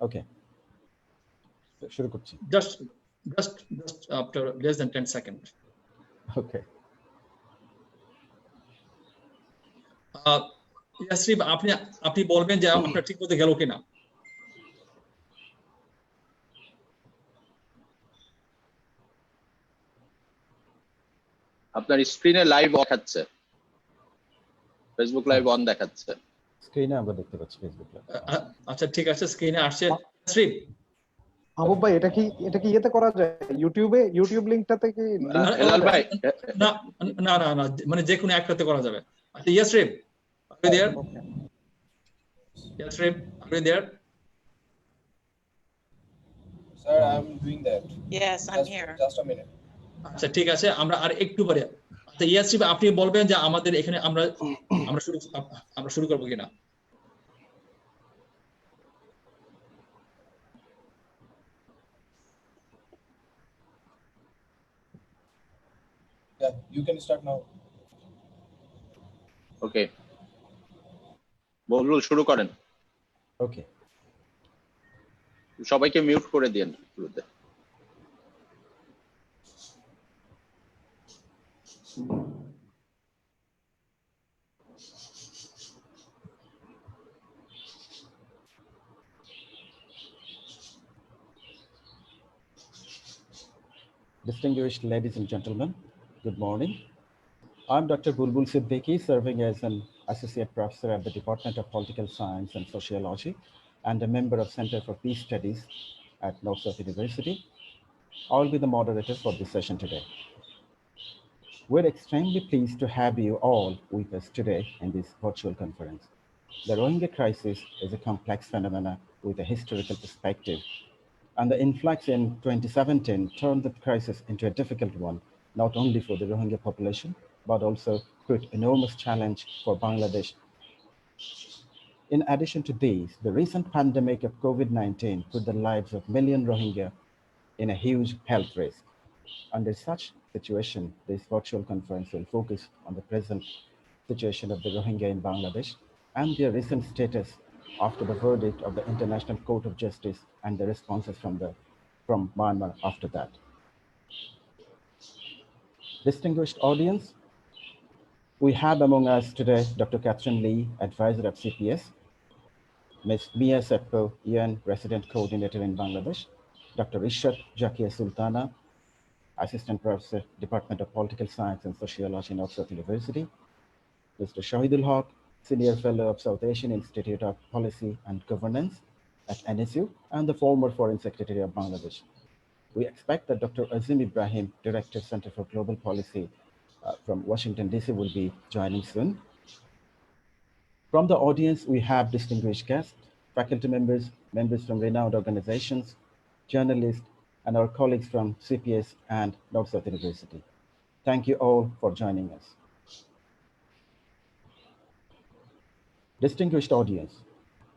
Okay. শুরু করছি। Just after less than 10 seconds. Okay. Yathrib, আপনি বলবেন যে আপনার ঠিক মতো গেল কিনা। আপনার স্ক্রিনে লাইভ দেখাচ্ছে, ফেসবুক লাইভ অন দেখাচ্ছে। স্ক্রিনে আমরা দেখতে পাচ্ছি ফেসবুক লাইভ। আচ্ছা ঠিক আছে, স্ক্রিনে আসছে। ইয়াসরিফ, আবু ভাই এটা কি ইয়েতে করা যায়? ইউটিউব লিংকটাতে কি হেলাল ভাই, না না না না, মানে যে কোনো একটাতে করা যাবে। আচ্ছা Yathrib, are you there? Yassrib, are you there? Sir, I'm doing that. Yes, I'm here. Just a minute. আচ্ছা ঠিক আছে, আমরা আর একটু পরে। আচ্ছা ইয়াসরিফ, আপনি বলবেন যে আমাদের এখানে আমরা শুরু করব কিনা। Yeah, you can start now. ওকে, বলুন, শুরু করেন। ওকে, সবাইকে মিউট করে দিন শুরুতে। Distinguished ladies and gentlemen, good morning. I'm Dr. Bulbul Siddiqui, serving as an associate professor at the Department of Political Science and Sociology and a member of Center for Peace Studies at Northsouth University. I'll be the moderator for this session today. We're extremely pleased to have you all with us today in this virtual conference. The Rohingya crisis is a complex phenomenon with a historical perspective, and the influx in 2017 turned the crisis into a difficult one, not only for the Rohingya population, but also put enormous challenge for Bangladesh. In addition to these, the recent pandemic of COVID-19 put the lives of million Rohingya in a huge health risk. Under such situation, this virtual conference will focus on the present situation of the Rohingya in Bangladesh and their recent status after the verdict of the International Court of Justice and the responses from Myanmar after that. Distinguished audience, we have among us today Dr. Catherine Lee, advisor of CPS, Ms. Mia Seppo, UN resident coordinator in Bangladesh, Dr. Zakia Sultana, assistant professor, Department of Political Science and Sociology, Northsouth University, Mr. Shahidul Haq, senior fellow of South Asian Institute of Policy and Governance at NSU, and the former Foreign Secretary of Bangladesh. We expect that Dr. Azim Ibrahim, Director, Center for Global Policy from Washington, D.C. will be joining soon. From the audience, we have distinguished guests, faculty members, members from renowned organizations, journalists, and our colleagues from CPS and Northsouth University. Thank you all for joining us. Distinguished audience,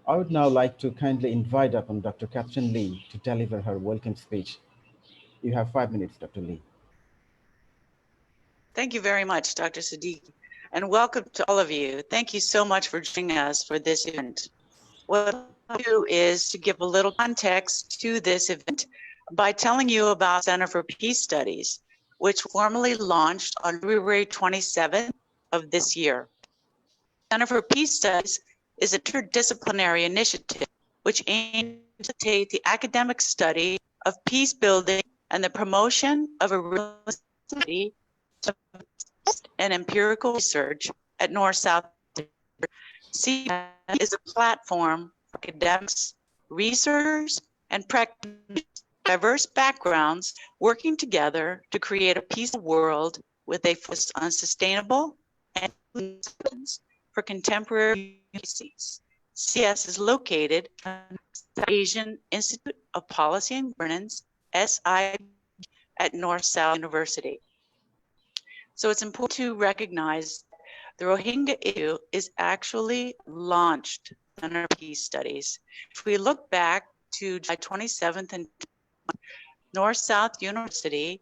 I would now like to kindly invite upon Dr. Catherine Lee to deliver her welcome speech. You have 5 minutes, Dr. Lee. Thank you very much, Dr. Sadiq, and welcome to all of you. Thank you so much for joining us for this event. What I'll do is to give a little context to this event by telling you about Center for Peace Studies, which formally launched on February 27th of this year. Center for Peace Studies is an interdisciplinary initiative which aims to facilitate the academic study of peace building and the promotion of a study and empirical research at North-South. CPS is a platform for academics, researchers, and practitioners of diverse backgrounds working together to create a peaceful world with a focus on sustainable and for contemporary crises. CS is located at the Asian Institute of Policy and Governance, SI, at North-South University. So it's important to recognize the Rohingya issue is actually launched in our peace studies. If we look back to July 27th and North-South University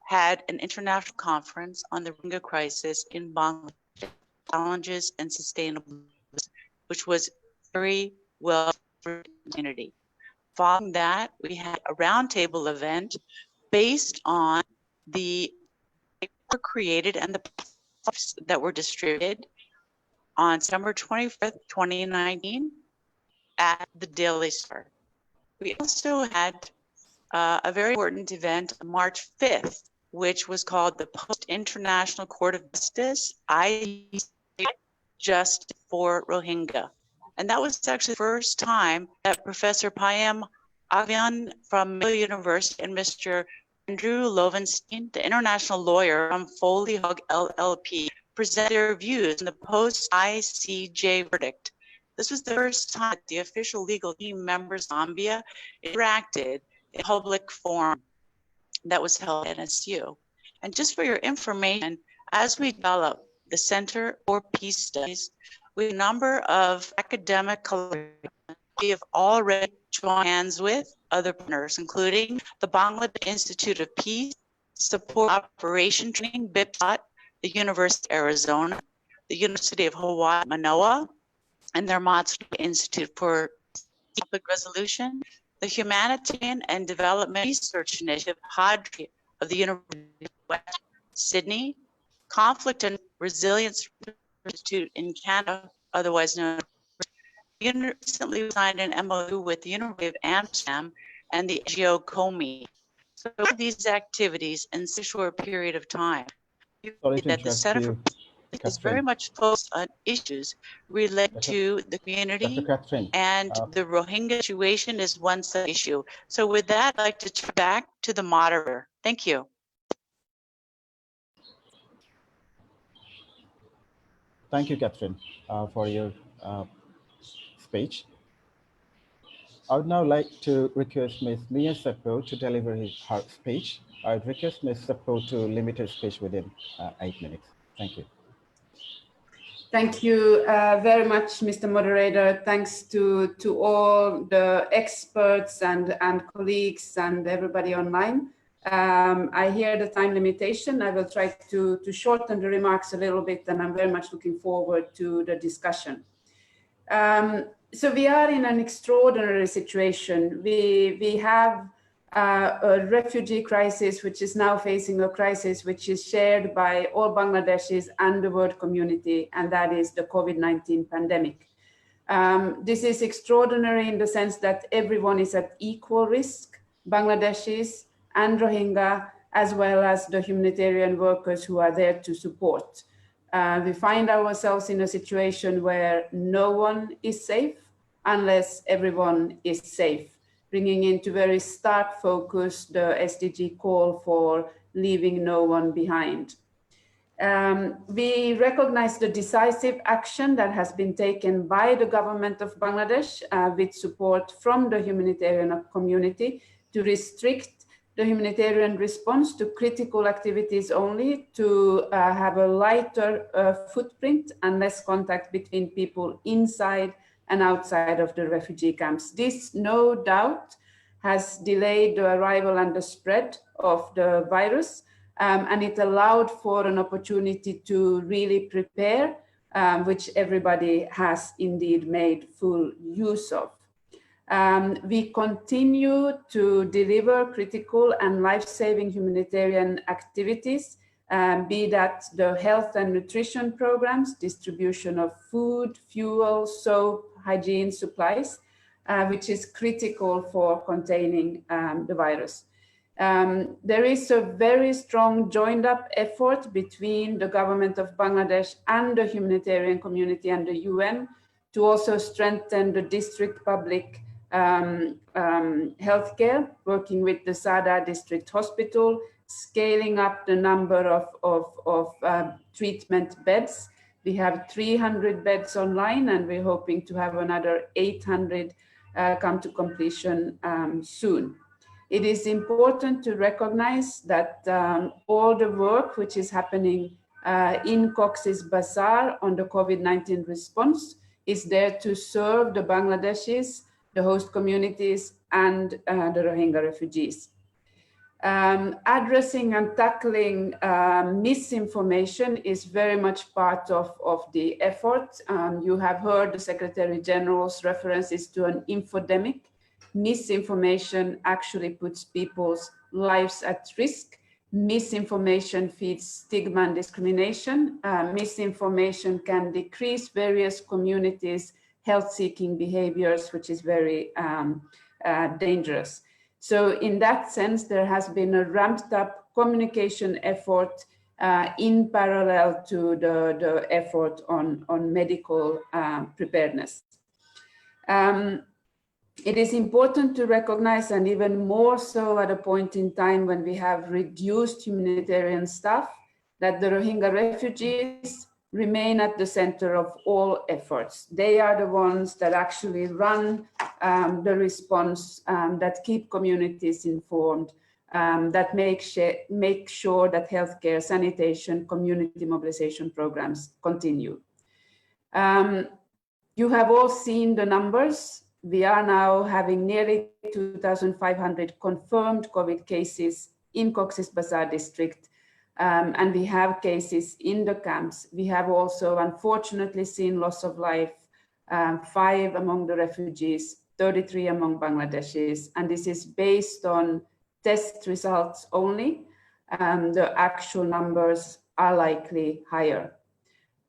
had an international conference on the Rohingya crisis in Bangladesh, challenges and sustainable, which was very well for the community. Following that, we had a roundtable event based on the were created and the that were distributed on December 25th, 2019 at the Daily Star. We also had a very important event on March 5th, which was called the Post-International Court of Justice, ICJ, Justice for Rohingya. And that was actually the first time that Professor Payam Avian from Mill University and Mr. Andrew Lovenstein, the international lawyer from Foley Hogg LLP, presented their views on the post-ICJ verdict. This was the first time the official legal team members of Zambia interacted in a public forum that was held at NSU. And just for your information, as we develop the Center for Peace Studies, we have a number of academic collaborations we have already joined hands with other partners, including the Bangladesh Institute of Peace, Support Operation Training, BIPSOT, the University of Arizona, the University of Hawaii, Manoa, and their Matsuda Institute for Conflict Resolution, the Humanitarian and Development Research Initiative, HADRI, of the University of West Sydney, Conflict and Resilience Institute in Canada, otherwise known as recently signed an MOU with the University of Amsterdam and the NGO COMI. So these activities in such a short period of time, Sorry to that the interrupt Center for you, Peace is Catherine. very much focused on issues related Dr. to the community, Catherine, and the Rohingya situation is one such issue. So with that, I'd like to turn back to the moderator. Thank you. thank you, Catherine, for your speech. I would now like to request Ms. Mia Seppo to deliver her speech. I would request Ms. Seppo to limit her speech within 8 minutes. Thank you. Thank you very much, Mr. Moderator. Thanks to all the experts and colleagues and everybody online. I hear the time limitation. I will try to shorten the remarks a little bit, and I'm very much looking forward to the discussion. So we are in an extraordinary situation. We have a refugee crisis, which is now facing a crisis which is shared by all Bangladeshis and the world community, and that is the COVID-19 pandemic. This is extraordinary in the sense that everyone is at equal risk, Bangladeshis and Rohingya, as well as the humanitarian workers who are there to support. We find ourselves in a situation where no one is safe unless everyone is safe, bringing into very stark focus the SDG call for leaving no one behind. We recognize the decisive action that has been taken by the government of Bangladesh with support from the humanitarian community to restrict the humanitarian response to critical activities only, to have a lighter footprint and less contact between people inside and outside of the refugee camps. This, no doubt, has delayed the arrival and the spread of the virus, and it allowed for an opportunity to really prepare, which everybody has indeed made full use of. We continue to deliver critical and life-saving humanitarian activities, be that the health and nutrition programs, distribution of food, fuel, soap, hygiene supplies, which is critical for containing the virus. There is a very strong joined up effort between the government of Bangladesh and the humanitarian community and the UN to also strengthen the district public healthcare, working with the Sada District Hospital, scaling up the number of treatment beds. We have 300 beds online, and we're hoping to have another 800 come to completion soon. It is important to recognize that all the work which is happening in Cox's Bazar on the COVID-19 response is there to serve the Bangladeshis, the host communities, and the Rohingya refugees. Addressing and tackling misinformation is very much part of the effort. You have heard the Secretary General's references to an infodemic, misinformation actually puts people's lives at risk. Misinformation feeds stigma and discrimination. Misinformation can decrease various communities' health-seeking behaviors, which is very dangerous. So in that sense, there has been a ramped up communication effort in parallel to the effort on medical preparedness. It is important to recognize, and even more so at a point in time when we have reduced humanitarian staff, that the Rohingya refugees remain at the center of all efforts. They are the ones that actually run the response, that keep communities informed, that make sure that healthcare, sanitation, community mobilization programs continue. You have all seen the numbers. We are now having nearly 2,500 confirmed COVID cases in Cox's Bazar district, and we have cases in the camps. We have also unfortunately seen loss of life, 5 among the refugees, 33 among Bangladeshis, and this is based on test results only. The actual numbers are likely higher.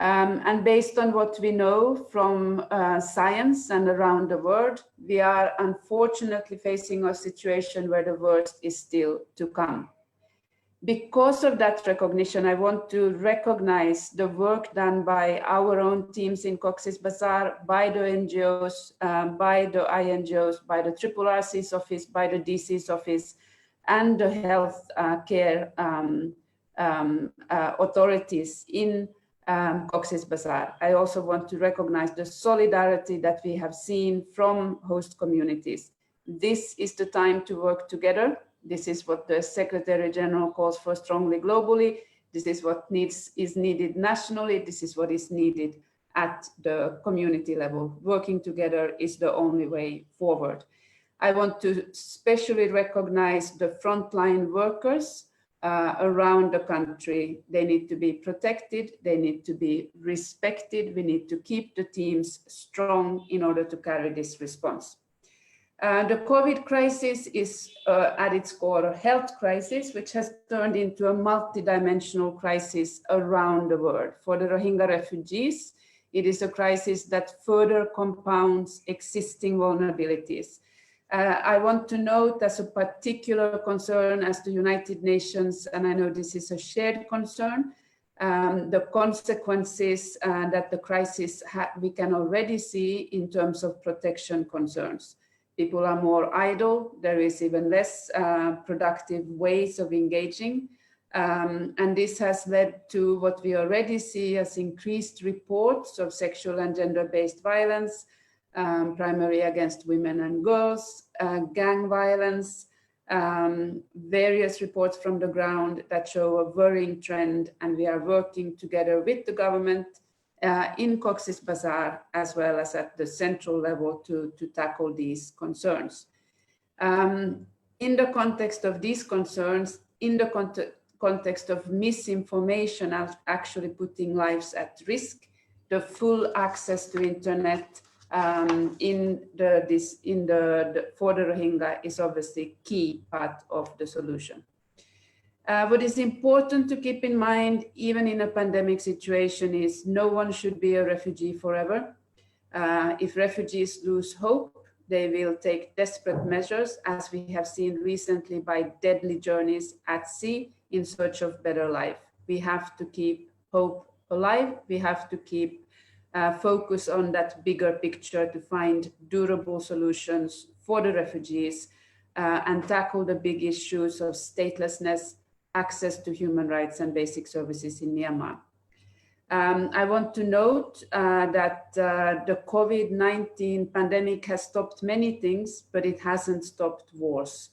And based on what we know from science and around the world, we are unfortunately facing a situation where the worst is still to come. Because of that recognition, I want to recognize the work done by our own teams in Cox's Bazar, by the NGOs, by the INGOs, by the RRRC's office, by the DC's office, and the health care authorities in Cox's Bazar. I also want to recognize the solidarity that we have seen from host communities. This is the time to work together. This is what the Secretary General calls for strongly globally. This is what is needed nationally. This is what is needed at the community level. Working together is the only way forward. I want to especially recognize the frontline workers around the country. They need to be protected, they need to be respected, we need to keep the teams strong in order to carry this response. The COVID crisis is at its core a health crisis, which has turned into a multidimensional crisis around the world. For the Rohingya refugees, it is a crisis that further compounds existing vulnerabilities. I want to note as a particular concern as the United Nations, and I know this is a shared concern, the consequences that the crisis we can already see in terms of protection concerns. People are more idle, there is even less productive ways of engaging, and this has led to what we already see as increased reports of sexual and gender-based violence, primarily against women and girls, gang violence, various reports from the ground that show a worrying trend, and we are working together with the government in Cox's Bazar as well as at the central level to tackle these concerns. In the context of these concerns, in the context of misinformation actually putting lives at risk, the full access to internet for the Rohingya is obviously key part of the solution. What is important to keep in mind, even in a pandemic situation, is no one should be a refugee forever. If refugees lose hope, they will take desperate measures, as we have seen recently by deadly journeys at sea in search of better life. We have to keep hope alive. We have to keep focus on that bigger picture to find durable solutions for the refugees and tackle the big issues of statelessness, access to human rights and basic services in Myanmar. I want to note that the COVID-19 pandemic has stopped many things, but it hasn't stopped wars.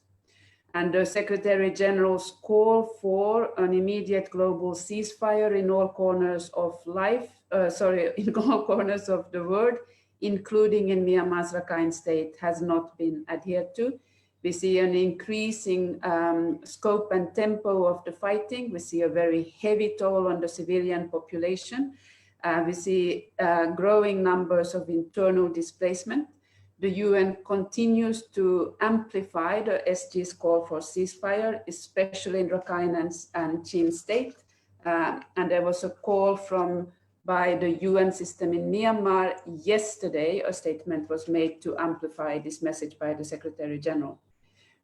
And the Secretary General's call for an immediate global ceasefire in all corners of in all corners of the world, including in Myanmar's Rakhine State, has not been adhered to. We see an increasing scope and tempo of the fighting. We see a very heavy toll on the civilian population. We see growing numbers of internal displacement. the UN continues to amplify the SG's call for ceasefire, especially in Rakhine and Chin state. And there was a call by the UN system in Myanmar yesterday. A statement was made to amplify this message by the Secretary General.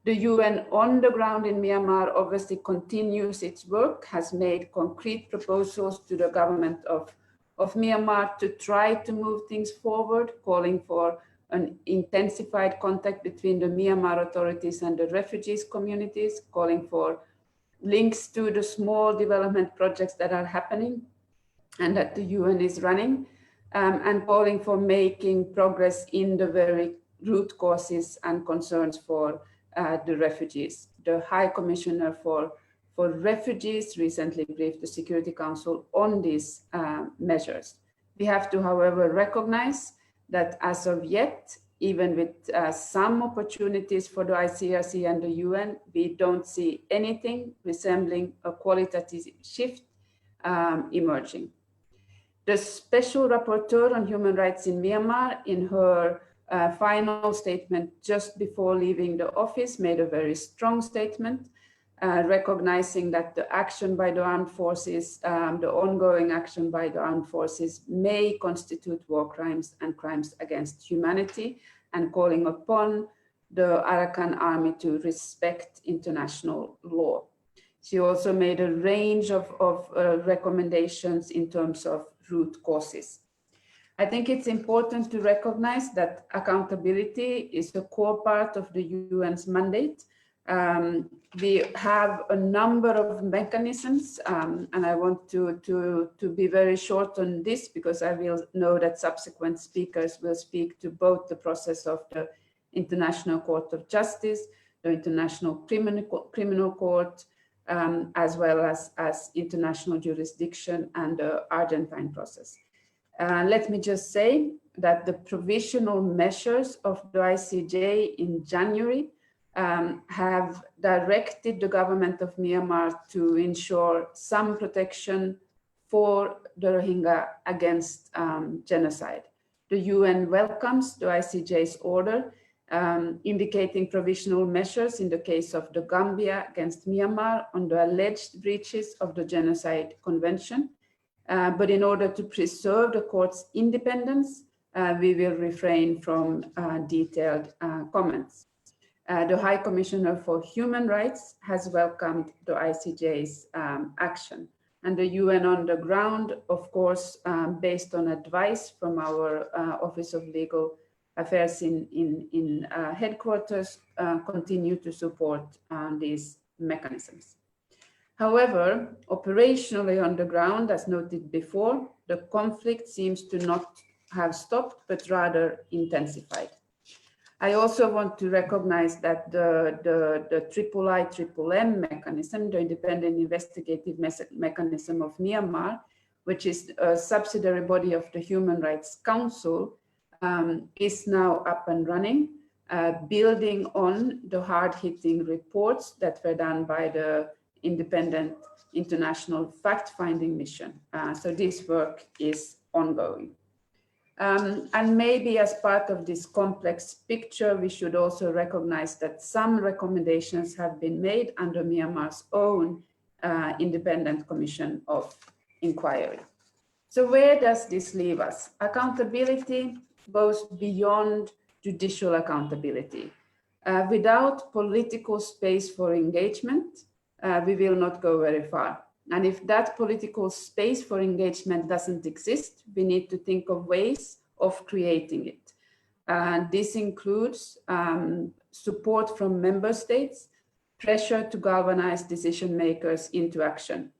The UN on the ground in Myanmar obviously continues its work, has made concrete proposals to the government of Myanmar to try to move things forward, calling for an intensified contact between the Myanmar authorities and the refugees communities, calling for links to the small development projects that are happening and that the UN is running, and calling for making progress in the very root causes and concerns for the refugees. The High Commissioner for Refugees recently briefed the Security Council on these measures. We have to, however, recognize that as of yet, even with some opportunities for the ICRC and the UN, we don't see anything resembling a qualitative shift emerging. The Special Rapporteur on Human Rights in Myanmar, in her final statement just before leaving the office, made a very strong statement, recognizing that the action by the armed forces, the ongoing action by the armed forces may constitute war crimes and crimes against humanity, and calling upon the Arakan army to respect international law. She also made a range of recommendations in terms of root causes. I think it's important to recognize that accountability is a core part of the UN's mandate. We have a number of mechanisms, and I want to be very short on this because I will know that subsequent speakers will speak to both the process of the International Court of Justice, the International Criminal Court, as well as international jurisdiction and the Argentine process. Let me just say that the provisional measures of the ICJ in January have directed the government of Myanmar to ensure some protection for the Rohingya against genocide. The UN welcomes the ICJ's order indicating provisional measures in the case of the Gambia against Myanmar on the alleged breaches of the Genocide Convention. But in order to preserve the court's independence, we will refrain from detailed comments. The High Commissioner for Human Rights has welcomed the ICJ's action. And the UN on the ground, of course, based on advice from our Office of Legal Affairs in headquarters, continue to support these mechanisms. However, operationally on the ground, as noted before, the conflict seems to not have stopped, but rather intensified. I also want to recognize that the IIIM mechanism, the Independent Investigative Mechanism of Myanmar, which is a subsidiary body of the Human Rights Council, is now up and running, building on the hard-hitting reports that were done by the Independent International Fact-Finding Mission. So this work is ongoing. And maybe as part of this complex picture, we should also recognize that some recommendations have been made under Myanmar's own Independent Commission of Inquiry. So where does this leave us? Accountability goes beyond judicial accountability. Without political space for engagement, we will not go very far. And if that political space for engagement doesn't exist, we need to think of ways of creating it. This includes support from member states, pressure to galvanize decision makers into action.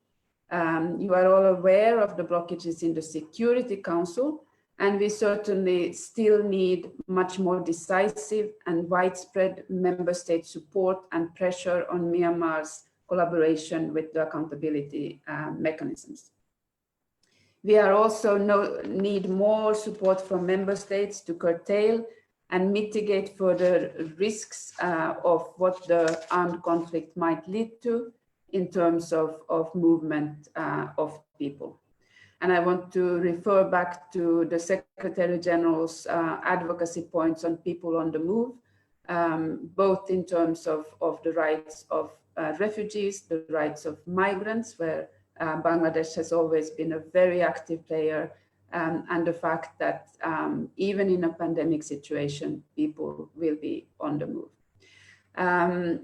You are all aware of the blockages in the Security Council, and we certainly still need much more decisive and widespread member state support and pressure on Myanmar's collaboration with the accountability mechanisms. We are also need more support from member states to curtail and mitigate further risks of what the armed conflict might lead to in terms of movement of people. And I want to refer back to the Secretary General's advocacy points on people on the move, both in terms of the rights of refugees, the rights of migrants, where Bangladesh has always been a very active player, and the fact that even in a pandemic situation, people will be on the move.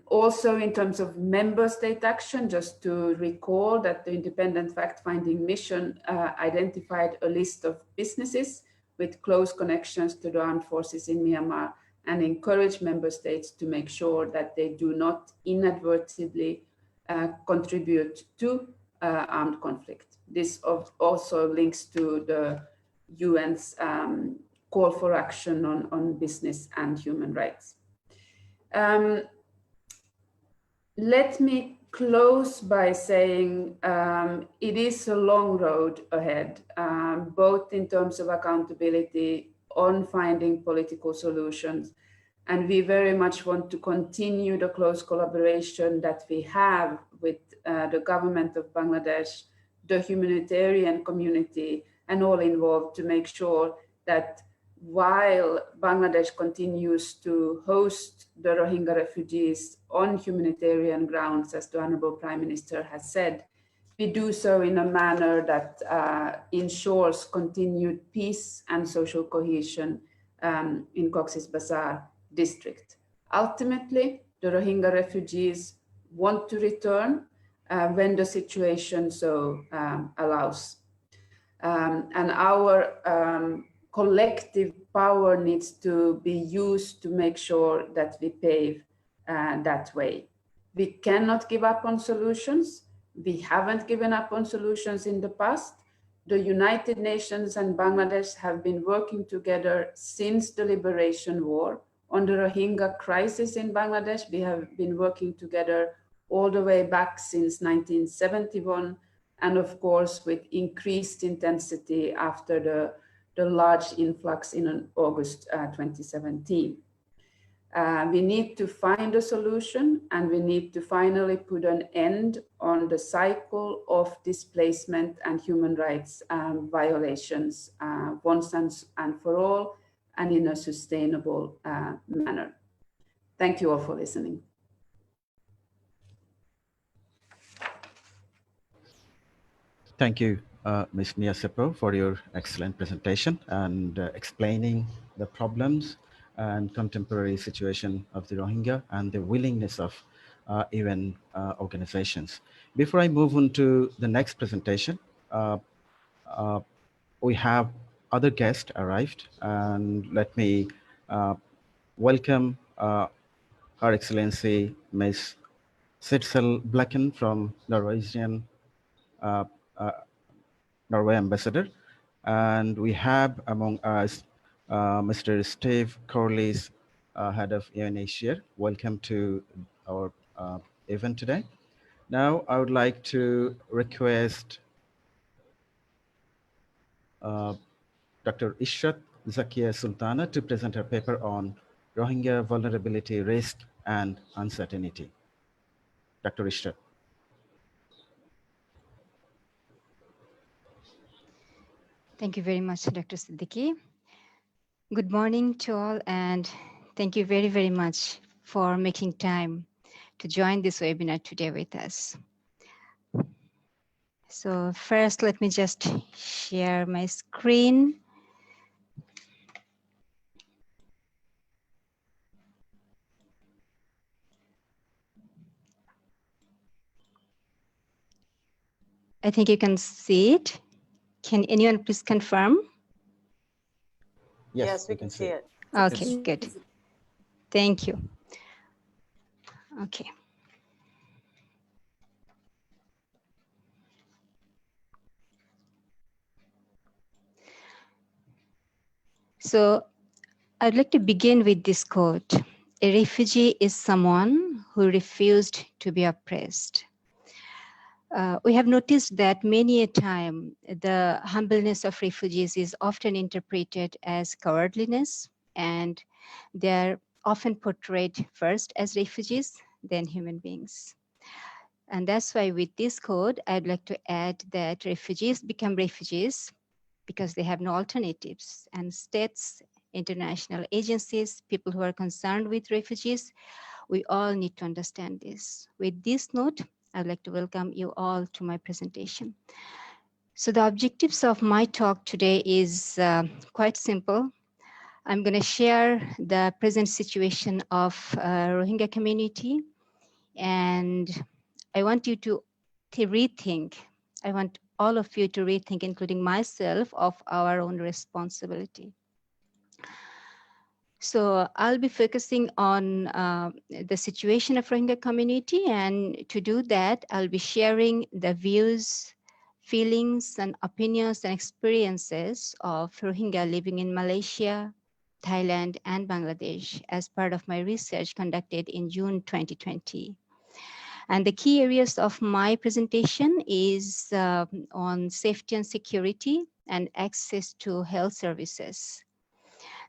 Also in terms of member state action, just to recall that the independent fact-finding mission identified a list of businesses with close connections to the armed forces in Myanmar and encouraged member states to make sure that they do not inadvertently contribute to armed conflict. This also links to the UN's call for action on business and human rights. Let me close by saying it is a long road ahead, both in terms of accountability on finding political solutions. And we very much want to continue the close collaboration that we have with the government of Bangladesh, the humanitarian community, and all involved to make sure that while Bangladesh continues to host the Rohingya refugees on humanitarian grounds, as the Honorable Prime Minister has said, we do so in a manner that ensures continued peace and social cohesion in Cox's Bazar district. Ultimately, the Rohingya refugees want to return when the situation so allows. And our collective power needs to be used to make sure that we pave that way. We cannot give up on solutions. We haven't given up on solutions in the past. The United Nations and Bangladesh have been working together since the Liberation War. On the Rohingya crisis in Bangladesh, we have been working together all the way back since 1971, and of course with increased intensity after the large influx in August 2017. We need to find a solution, and we need to finally put an end on the cycle of displacement and human rights violations once and for all, and in a sustainable manner. Thank you all for listening. Thank you, Ms. Mia Seppo, for your excellent presentation and explaining the problems and contemporary situation of the Rohingya and the willingness of UN organizations. Before I move on to the next presentation, we have other guests arrived, and let me welcome Her Excellency Ms. Sitzel Blecken from Norwegian Norway Ambassador. And we have among us Mr. Steve Corley's head of UNHCR. Welcome to our event today. Now I would like to request Dr. Ishrat Zakia Sultana to present her paper on Rohingya vulnerability, risk, and uncertainty. Dr. Ishrat. Thank you very much, Dr. Siddiqui. Good morning to all, and thank you very, very much for making time to join this webinar today with us. So first, let me just share my screen. I think you can see it. Can anyone please confirm? Yes, we can see it. Okay, good. Thank you. Okay. So I'd like to begin with this quote. A refugee is someone who refused to be oppressed. We have noticed that many a time the humbleness of refugees is often interpreted as cowardliness, and they're often portrayed first as refugees, then human beings. And that's why with this code, I'd like to add that refugees become refugees because they have no alternatives. And states, international agencies, people who are concerned with refugees, we all need to understand this. With this note, I'd like to welcome you all to my presentation. So the objectives of my talk today is quite simple. I'm going to share the present situation of Rohingya community, and I want you to rethink. I want all of you to rethink, including myself, of our own responsibility. So I'll be focusing on the situation of Rohingya community, and to do that, I'll be sharing the views, feelings, and opinions and experiences of Rohingya living in Malaysia, Thailand, and Bangladesh as part of my research conducted in June 2020. And the key areas of my presentation is on safety and security and access to health services.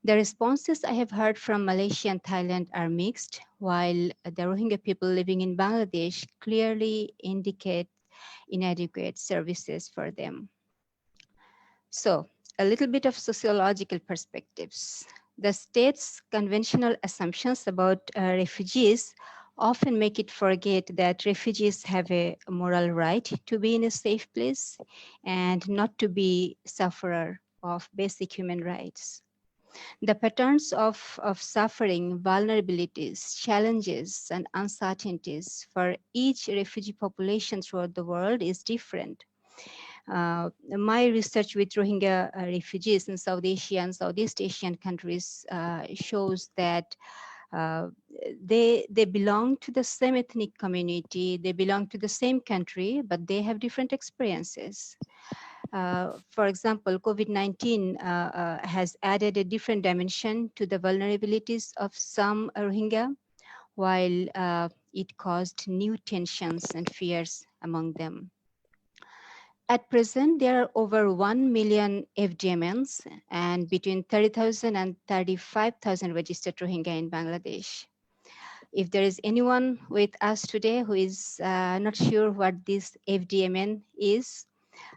The responses I have heard from Malaysia and Thailand are mixed, while the Rohingya people living in Bangladesh clearly indicate inadequate services for them. So, a little bit of sociological perspectives. The state's conventional assumptions about refugees often make it forget that refugees have a moral right to be in a safe place and not to be sufferer of basic human rights. The patterns of suffering, vulnerabilities, challenges, and uncertainties for each refugee population throughout the world is different. My research with Rohingya refugees in South Asia and Southeast Asian countries shows that they belong to the same ethnic community, they belong to the same country, but they have different experiences. For example, COVID-19 has added a different dimension to the vulnerabilities of some Rohingya, while it caused new tensions and fears among them. At present, there are over 1 million FDMNs and between 30,000 and 35,000 registered Rohingya in Bangladesh. If there is anyone with us today who is not sure what this FDMN is,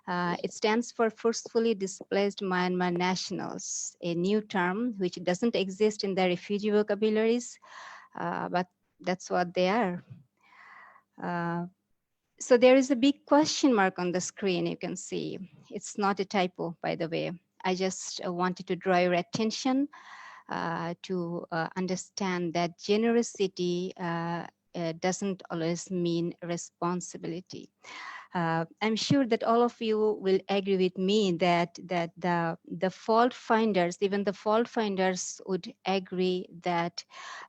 it stands for Forcefully Displaced Myanmar Nationals, a new term which doesn't exist in the refugee vocabularies, but that's what they are. So there is a big question mark on the screen, you can see. It's not a typo, by the way. I just wanted to draw your attention to understand that generosity doesn't always mean responsibility. I'm sure that all of you will agree with me that the fault finders, even the fault finders would agree that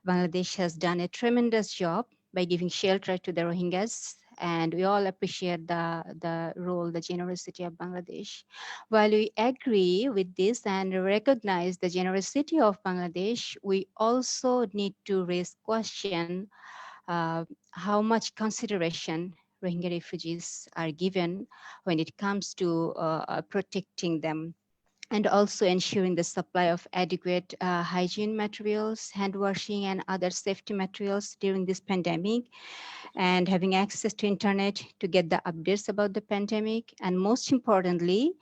Bangladesh has done a tremendous job by giving shelter to the Rohingyas, and we all appreciate the role, the generosity of Bangladesh. While we agree with this and recognize the generosity of Bangladesh, we also need to raise question how much consideration Rohingya refugees are given when it comes to protecting them, and also ensuring the supply of adequate hygiene materials, hand washing, and other safety materials during this pandemic, and having access to internet to get the updates about the pandemic, and most importantly,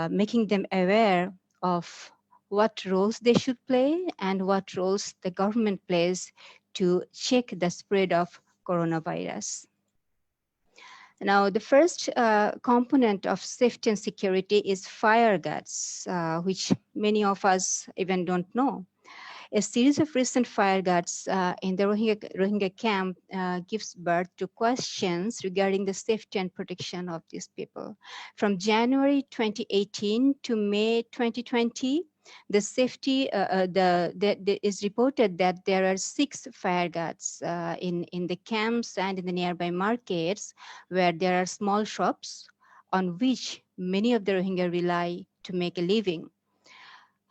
making them aware of what roles they should play and what roles the government plays to check the spread of coronavirus. Now, the first component of safety and security is fire guards, which many of us even don't know. A series of recent fire guards in the Rohingya camp gives birth to questions regarding the safety and protection of these people. From January 2018 to May 2020, the safety is reported that there are 6 fire guards in the camps and in the nearby markets, where there are small shops on which many of the Rohingya rely to make a living.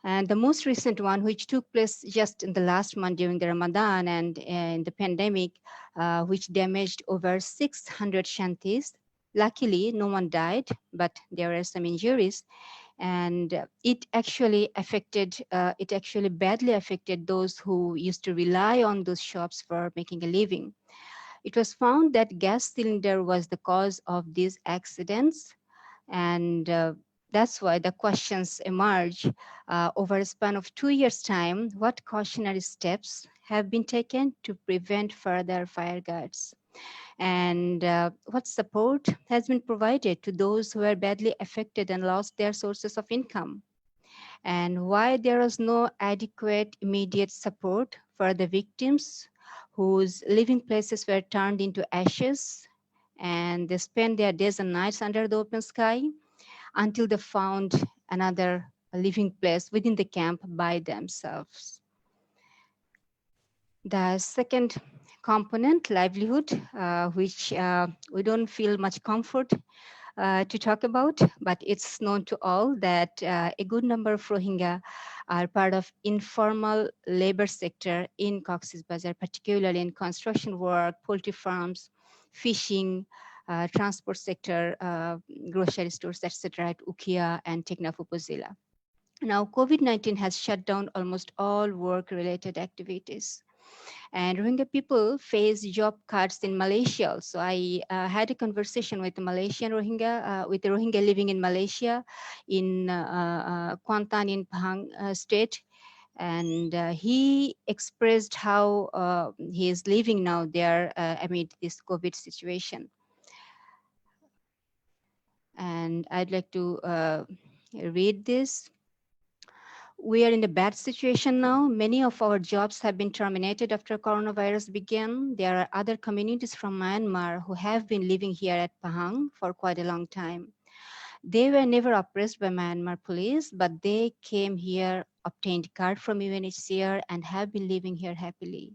And the most recent one, which took place just in the last month during the Ramadan and in the pandemic, which damaged over 600 shanties. Luckily, no one died, but there were some injuries. And it actually badly affected those who used to rely on those shops for making a living. It was found that gas cylinder was the cause of these accidents, and that's why the questions emerge over a span of 2 years' time. What cautionary steps have been taken to prevent further fire guards? And what support has been provided to those who were badly affected and lost their sources of income? And why there was no adequate immediate support for the victims whose living places were turned into ashes and they spent their days and nights under the open sky until they found another living place within the camp by themselves. The second component, livelihood, which we don't feel much comfort to talk about, but it's known to all that a good number of Rohingya are part of informal labor sector in Cox's Bazar, particularly in construction work, poultry farms, fishing, transport sector, grocery stores, etc. at Ukia and Teknaf Upazila. Now, COVID-19 has shut down almost all work-related activities. And Rohingya people face job cuts in Malaysia. So I had a conversation with a Malaysian Rohingya, with a Rohingya living in Malaysia, in Kuantan in Pahang state. And he expressed how he is living now there amid this COVID situation. And I'd like to read this. We are in a bad situation now. Many of our jobs have been terminated after coronavirus began. There are other communities from Myanmar who have been living here at Pahang for quite a long time. They were never oppressed by Myanmar police, but they came here, obtained card from UNHCR, and have been living here happily.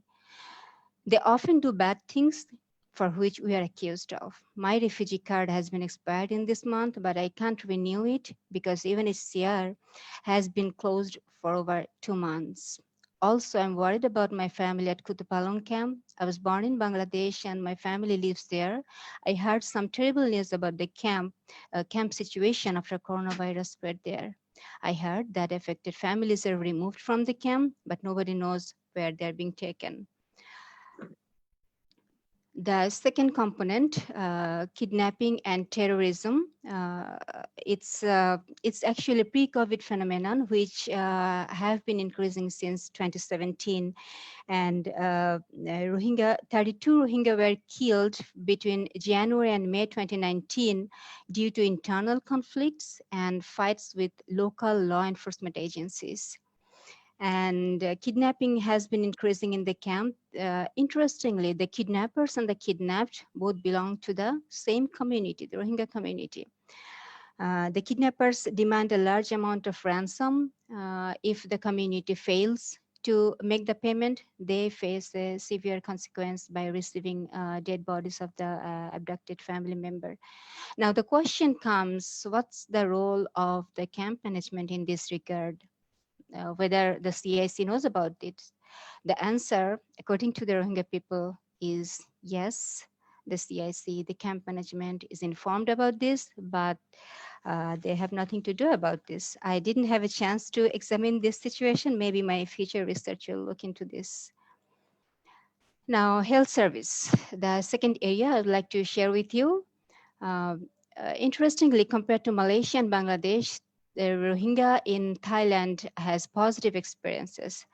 They often do bad things for which we are accused of. My refugee card has been expired in this month, but I can't renew it because UNHCR has been closed for over 2 months. Also, I'm worried about my family at Kutupalong camp. I was born in Bangladesh and my family lives there. I heard some terrible news about the camp situation after coronavirus spread there. I heard that affected families are removed from the camp, but nobody knows where they're being taken. The second component, kidnapping and terrorism, it's actually a pre-COVID phenomenon which have been increasing since 2017. And 32 Rohingya were killed between January and May 2019 due to internal conflicts and fights with local law enforcement agencies. And kidnapping has been increasing in the camp. Interestingly, the kidnappers and the kidnapped both belong to the same community, the Rohingya community. The kidnappers demand a large amount of ransom. If the community fails to make the payment, they face a severe consequence by receiving dead bodies of the abducted family member. Now, the question comes, what's the role of the camp management in this regard? Whether the CIC knows about it. The answer, according to the Rohingya people, is yes. The CIC, the camp management, is informed about this, but they have nothing to do about this. I didn't have a chance to examine this situation. Maybe my future research will look into this. Now, health service, the second area I'd like to share with you. Interestingly, compared to Malaysia and Bangladesh, the Rohingya in Thailand has positive experiences.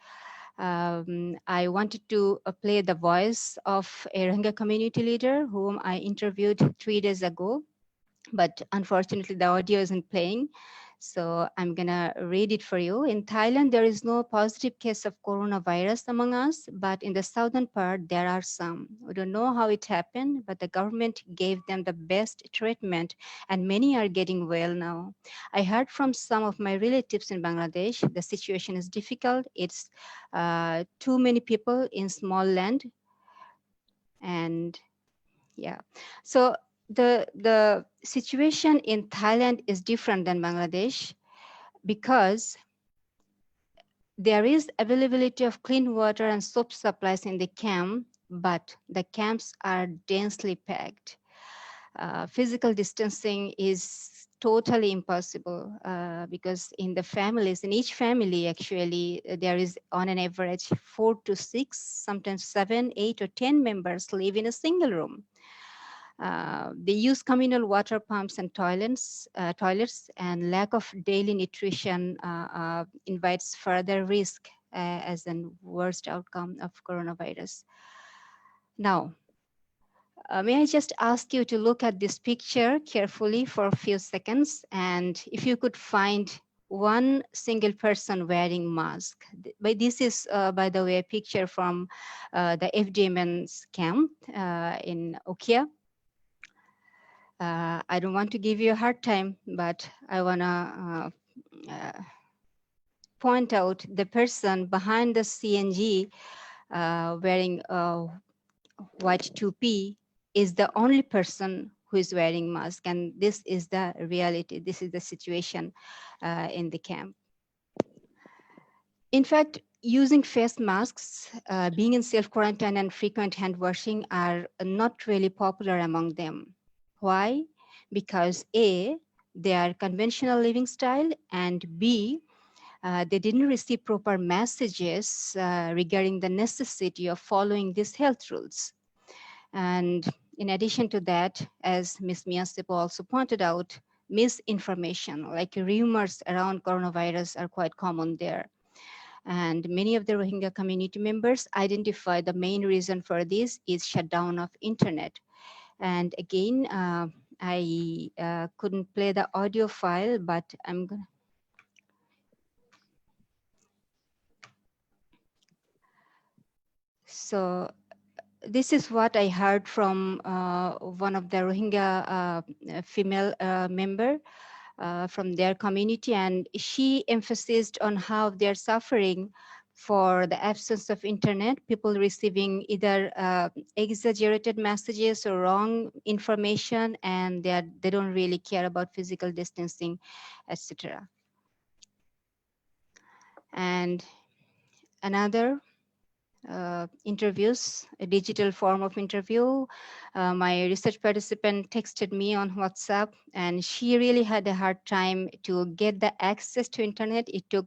I wanted to play the voice of a Rohingya community leader whom I interviewed 3 days ago, but unfortunately the audio isn't playing. So I'm gonna read it for you. In Thailand, there is no positive case of coronavirus among us, but in the southern part, there are some. We don't know how it happened, but the government gave them the best treatment and many are getting well now. I heard from some of my relatives in Bangladesh, the situation is difficult. It's too many people in small land. And yeah, so the situation in Thailand is different than Bangladesh because there is availability of clean water and soap supplies in the camp, but the camps are densely packed. Physical distancing is totally impossible because in the families, in each family, actually, there is on an average 4 to 6, sometimes 7, 8, or 10 members live in a single room. They use communal water pumps and toilets, and lack of daily nutrition invites further risk as a worst outcome of coronavirus. Now, may I just ask you to look at this picture carefully for a few seconds, and if you could find one single person wearing mask. But this is, by the way, a picture from the FDMN's camp in Okia. I don't want to give you a hard time, but I want to point out the person behind the CNG wearing a white toupee is the only person who is wearing mask. And this is the reality. This is the situation in the camp. In fact, using face masks, being in self-quarantine and frequent hand washing are not really popular among them. Why? Because A, they are conventional living style, and B, they didn't receive proper messages regarding the necessity of following these health rules. And in addition to that, as Ms. Miyasepo also pointed out, misinformation, like rumors around coronavirus are quite common there. And many of the Rohingya community members identify the main reason for this is shutdown of internet. And again, I couldn't play the audio file, but I'm gonna. So this is what I heard from one of the Rohingya female member from their community, and she emphasized on how they're suffering for the absence of internet, people receiving either exaggerated messages or wrong information, and they don't really care about physical distancing, etc. And another interviews, a digital form of interview. My research participant texted me on WhatsApp, and she really had a hard time to get the access to internet. It took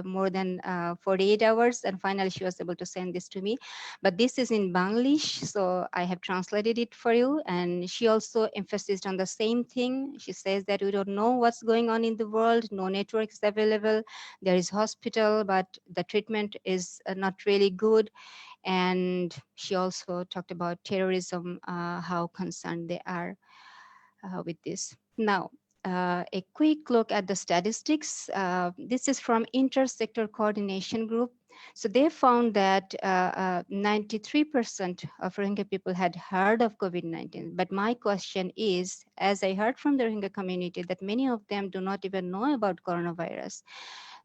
more than 48 hours, and finally she was able to send this to me. But this is in Bangladesh, so I have translated it for you. And she also emphasized on the same thing. She says that we don't know what's going on in the world, no network is available, there is hospital, but the treatment is not really good. And she also talked about terrorism, how concerned they are with this. Now, a quick look at the statistics. This is from Intersector Coordination Group. So they found that 93% of Rohingya people had heard of COVID-19. But my question is, as I heard from the Rohingya community, that many of them do not even know about coronavirus.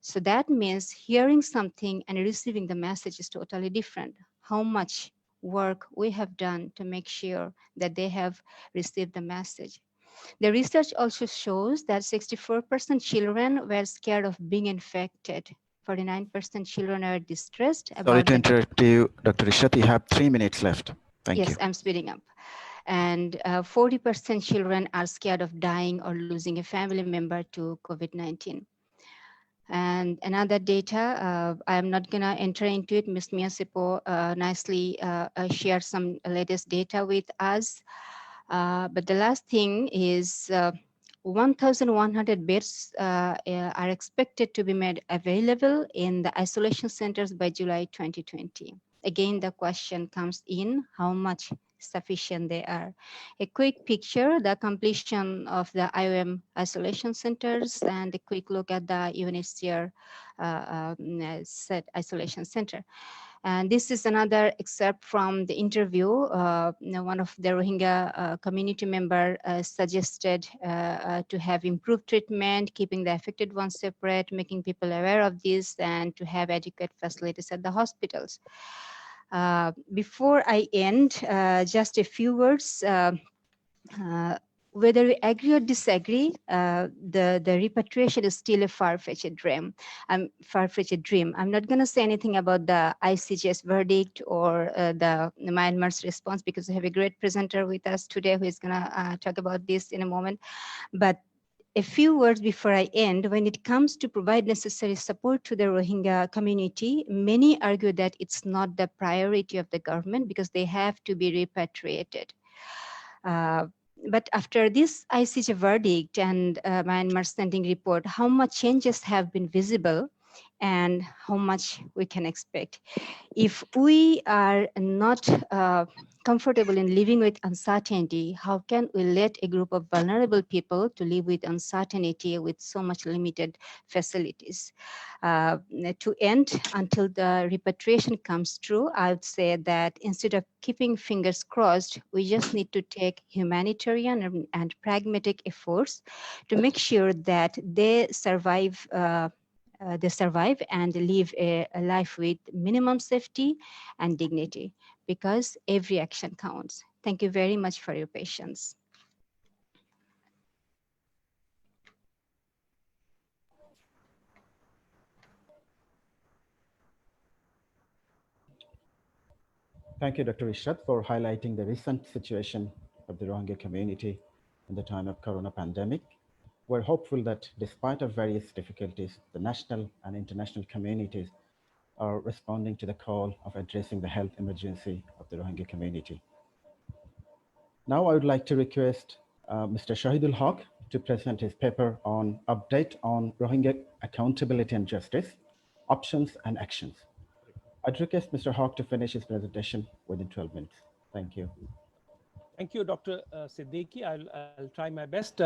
So that means hearing something and receiving the message is totally different. How much work we have done to make sure that they have received the message. The research also shows that 64% children were scared of being infected. 49% children are distressed about. Sorry to interrupt you, Dr. Rishat. You have 3 minutes left. Thank you. Yes, I'm speeding up. And 40% children are scared of dying or losing a family member to COVID-19. And another data, I'm not going to enter into it. Ms. Miyasepo nicely shared some latest data with us. But the last thing is 1,100 beds are expected to be made available in the isolation centers by July 2020. Again, the question comes in, how much sufficient they are. A quick picture, the completion of the IOM isolation centers, and a quick look at the UNHCR set isolation center. And this is another excerpt from the interview. One of the Rohingya community member suggested to have improved treatment, keeping the affected ones separate, making people aware of this, and to have adequate facilities at the hospitals. Before I end, just a few words. Whether we agree or disagree, the repatriation is still a far-fetched dream. I'm not going to say anything about the ICJ's verdict or the Myanmar's response, because we have a great presenter with us today who is going to talk about this in a moment. But a few words before I end. When it comes to provide necessary support to the Rohingya community, many argue that it's not the priority of the government because they have to be repatriated. But after this ICJ verdict and Myanmar standing report, how much changes have been visible and how much we can expect? If we are not comfortable in living with uncertainty, how can we let a group of vulnerable people to live with uncertainty with so much limited facilities? To end, until the repatriation comes true, I would say that instead of keeping fingers crossed, we just need to take humanitarian and pragmatic efforts to make sure that they survive and live a life with minimum safety and dignity, because every action counts. Thank you very much for your patience. Thank you, Dr. Ishrat, for highlighting the recent situation of the Rohingya community in the time of Corona pandemic. We're hopeful that despite of various difficulties, the national and international communities are responding to the call of addressing the health emergency of the Rohingya community. Now I would like to request Mr. Shahidul Haq to present his paper on update on Rohingya accountability and justice, options and actions. I'd request Mr. Haq to finish his presentation within 12 minutes. Thank you. Thank you, Dr. Siddiqui. I'll try my best.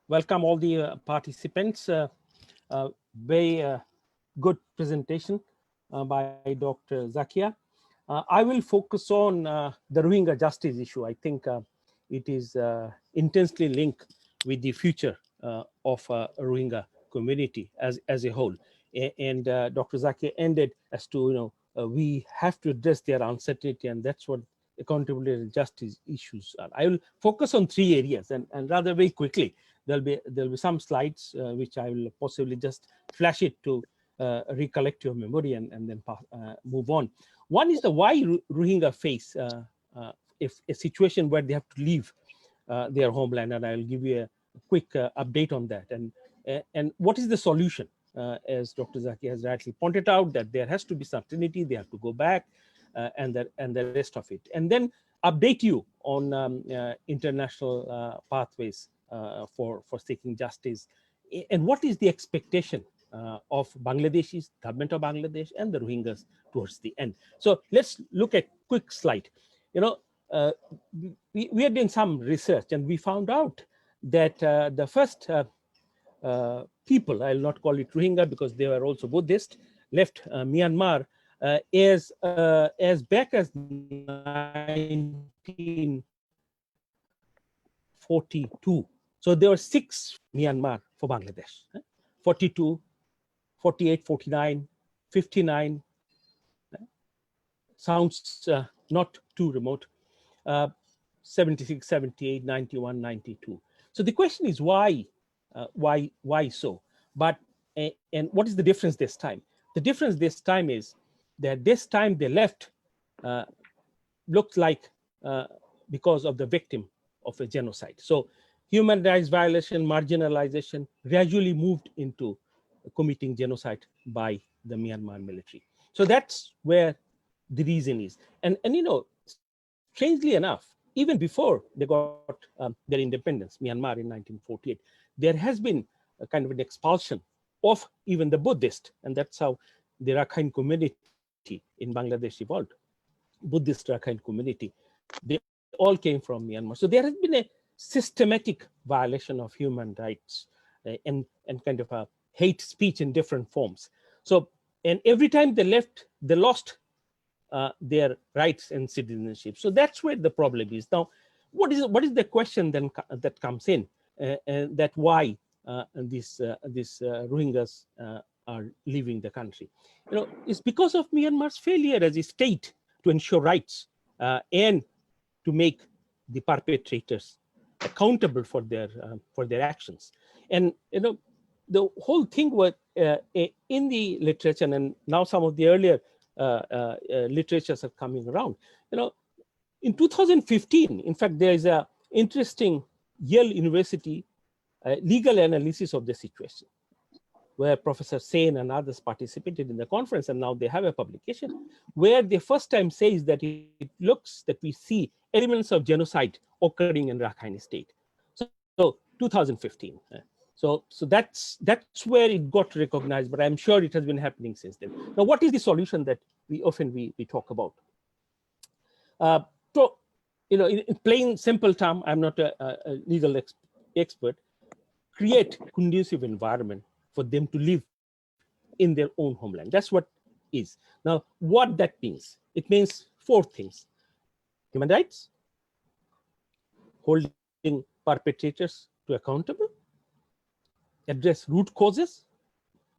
Welcome all the participants. Very good presentation by Dr. Zakia. I will focus on the Rohingya justice issue. I think it is intensely linked with the future of Rohingya community as a whole. And Dr. Zakia ended as to, we have to address their uncertainty, and that's what accountability and justice issues are. I will focus on 3 areas, and rather very quickly. There'll be some slides which I will possibly just flash it to recollect your memory and then move on. One is the why Rohingya face a situation where they have to leave their homeland, and I'll give you a quick update on that. And what is the solution? As Dr. Zakia has rightly pointed out, that there has to be certainty, they have to go back, and the rest of it. And then update you on international pathways for seeking justice, and what is the expectation of Bangladeshis, government of Bangladesh, and the Rohingyas towards the end. So let's look at quick slide. We had done some research, and we found out that the first people, I'll not call it Rohingya because they were also Buddhist, left Myanmar as back as 1942. So there were 6 Myanmar for Bangladesh, 42, 48, 49, 59, sounds not too remote, 76, 78, 91, 92. So the question is why so? But, and what is the difference this time? The difference this time is that this time they left looked like because of the victim of a genocide. So human rights violation, marginalization gradually moved into committing genocide by the Myanmar military. So that's where the reason is. And strangely enough, even before they got their independence, Myanmar in 1948, there has been a kind of an expulsion of even the Buddhist, and that's how the Rakhine community in Bangladesh evolved. Buddhist Rakhine community, they all came from Myanmar. So there has been a systematic violation of human rights and kind of a hate speech in different forms. So, and every time they left, they lost their rights and citizenship. So that's where the problem is. Now, what is the question then that comes in, that why these Rohingyas are leaving the country? It's because of Myanmar's failure as a state to ensure rights and to make the perpetrators accountable for their actions. And the whole thing was in the literature, and now some of the earlier literatures are coming around. In 2015, in fact, there is a interesting Yale University legal analysis of the situation, where Professor Sen and others participated in the conference, and now they have a publication where they first time says that it looks that we see elements of genocide occurring in Rakhine State. So 2015. So that's where it got recognized, but I'm sure it has been happening since then. Now, what is the solution that we often talk about? So, you know, in plain simple term, I'm not a legal expert. Create conducive environment for them to live in their own homeland. That's what is. Now, what that means? It means 4 things: human rights, holding perpetrators to accountable, address root causes,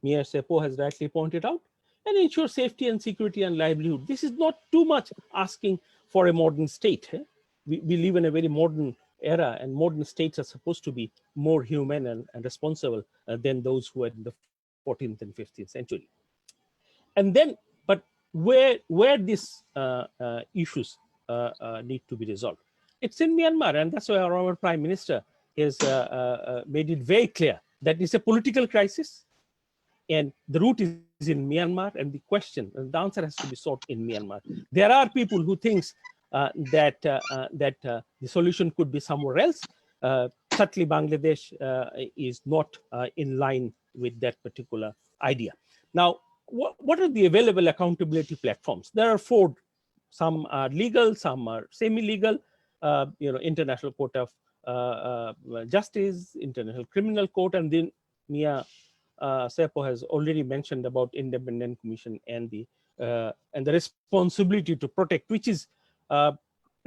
Mia Seppo has rightly pointed out, and ensure safety and security and livelihood. This is not too much asking for a modern state. We live in a very modern era, and modern states are supposed to be more human and responsible than those who were in the 14th and 15th century. And then, but where these issues need to be resolved? It's in Myanmar, and that's why our Prime Minister has made it very clear that it's a political crisis, and the root is in Myanmar, and the question and the answer has to be sought in Myanmar. There are people who think that the solution could be somewhere else. Certainly, Bangladesh is not in line with that particular idea. Now, what are the available accountability platforms? There are 4. Some are legal, some are semi-legal. You know, International Court of Justice, International Criminal Court, and then Mia Seppo has already mentioned about Independent Commission and the responsibility to protect, which is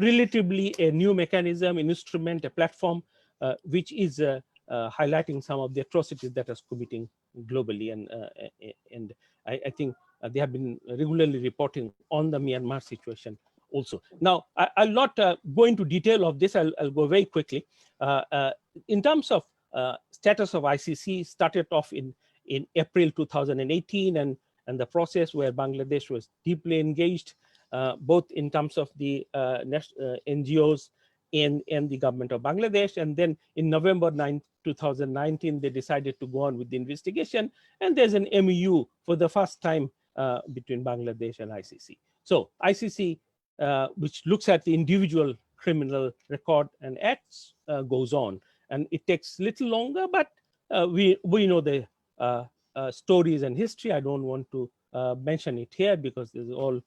relatively a new mechanism, an instrument, a platform, which is highlighting some of the atrocities that are committing globally. And I think they have been regularly reporting on the Myanmar situation also. Now, I'll not go into detail of this. I'll go very quickly. In terms of status of ICC, started off in April 2018, and the process where Bangladesh was deeply engaged, both in terms of the NGOs and the government of Bangladesh. And then in November 2019, they decided to go on with the investigation, and there's an MOU for the first time between Bangladesh and ICC. So ICC, which looks at the individual criminal record and acts, goes on, and it takes a little longer, but we know the stories and history. I don't want to mention it here because there's all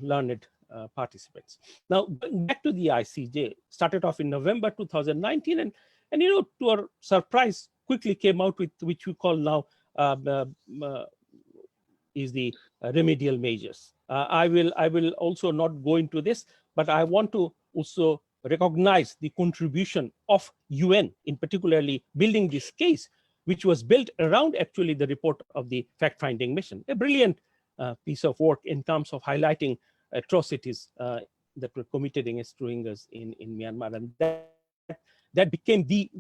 learned participants. Now, back to the ICJ, started off in November 2019, and you know, to our surprise, quickly came out with which we call now is the remedial measures. I will also not go into this, but I want to also recognize the contribution of UN in particularly building this case, which was built around actually the report of the fact-finding mission. A brilliant piece of work in terms of highlighting atrocities that were committed against Rohingyas in Myanmar, and that became the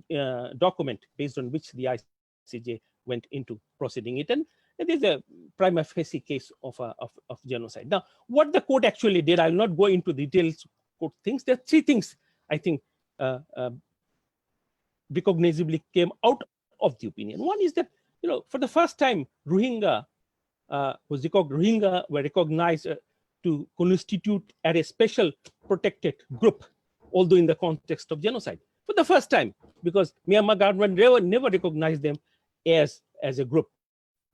document based on which the ICJ went into proceeding it. And it is a prima facie case of genocide. Now, what the court actually did, I'll not go into details. Court things. There are 3 things I think recognizably came out of the opinion. One is that, you know, for the first time, Rohingya were recognized to constitute as a special protected group, although in the context of genocide, for the first time, because Myanmar government never recognized them as a group,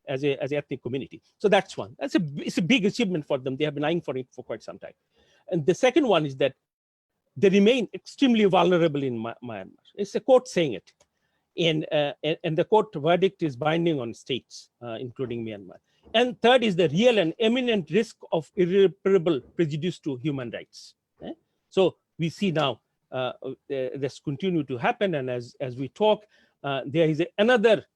as an ethnic community. So that's one. It's a big achievement for them. They have been eyeing for it for quite some time. And the second one is that they remain extremely vulnerable in Myanmar. It's a court saying it. And the court verdict is binding on states, including Myanmar. And third is the real and imminent risk of irreparable prejudice to human rights. So we see now this continue to happen, and as we talk, there is another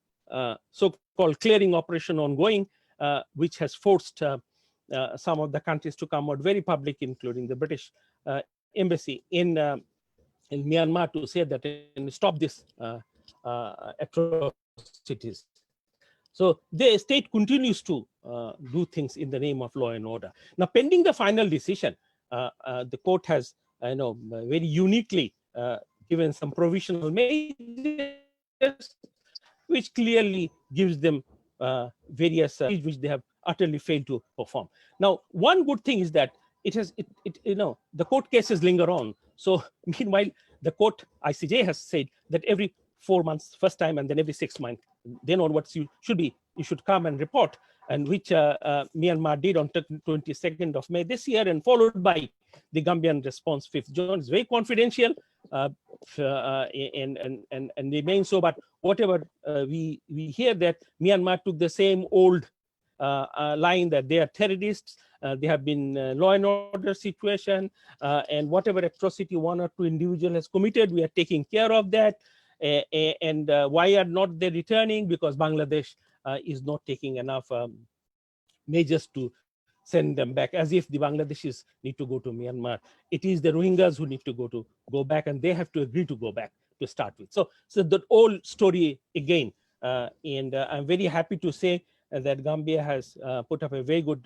so-called clearing operation ongoing, which has forced some of the countries to come out very public, including the British embassy in Myanmar, to say that and stop this atrocities. So the state continues to do things in the name of law and order. Now, pending the final decision, the court has, very uniquely given some provisional measures, which clearly gives them various which they have utterly failed to perform. Now, one good thing is that the court cases linger on. So meanwhile, the court ICJ has said that every 4 months, first time, and then every 6 months, then onwards you should come and report, and which Myanmar did on 22nd of May this year, and followed by the Gambian response 5th June. It's very confidential and remains so. But whatever we hear, that Myanmar took the same old line that they are terrorists. There have been law and order situation, and whatever atrocity one or two individual has committed, we are taking care of that. And why are not they returning? Because Bangladesh is not taking enough measures to send them back, as if the Bangladeshis need to go to Myanmar. It is the Rohingyas who need to go back, and they have to agree to go back to start with. So the old story again, and I'm very happy to say that Gambia has put up a very good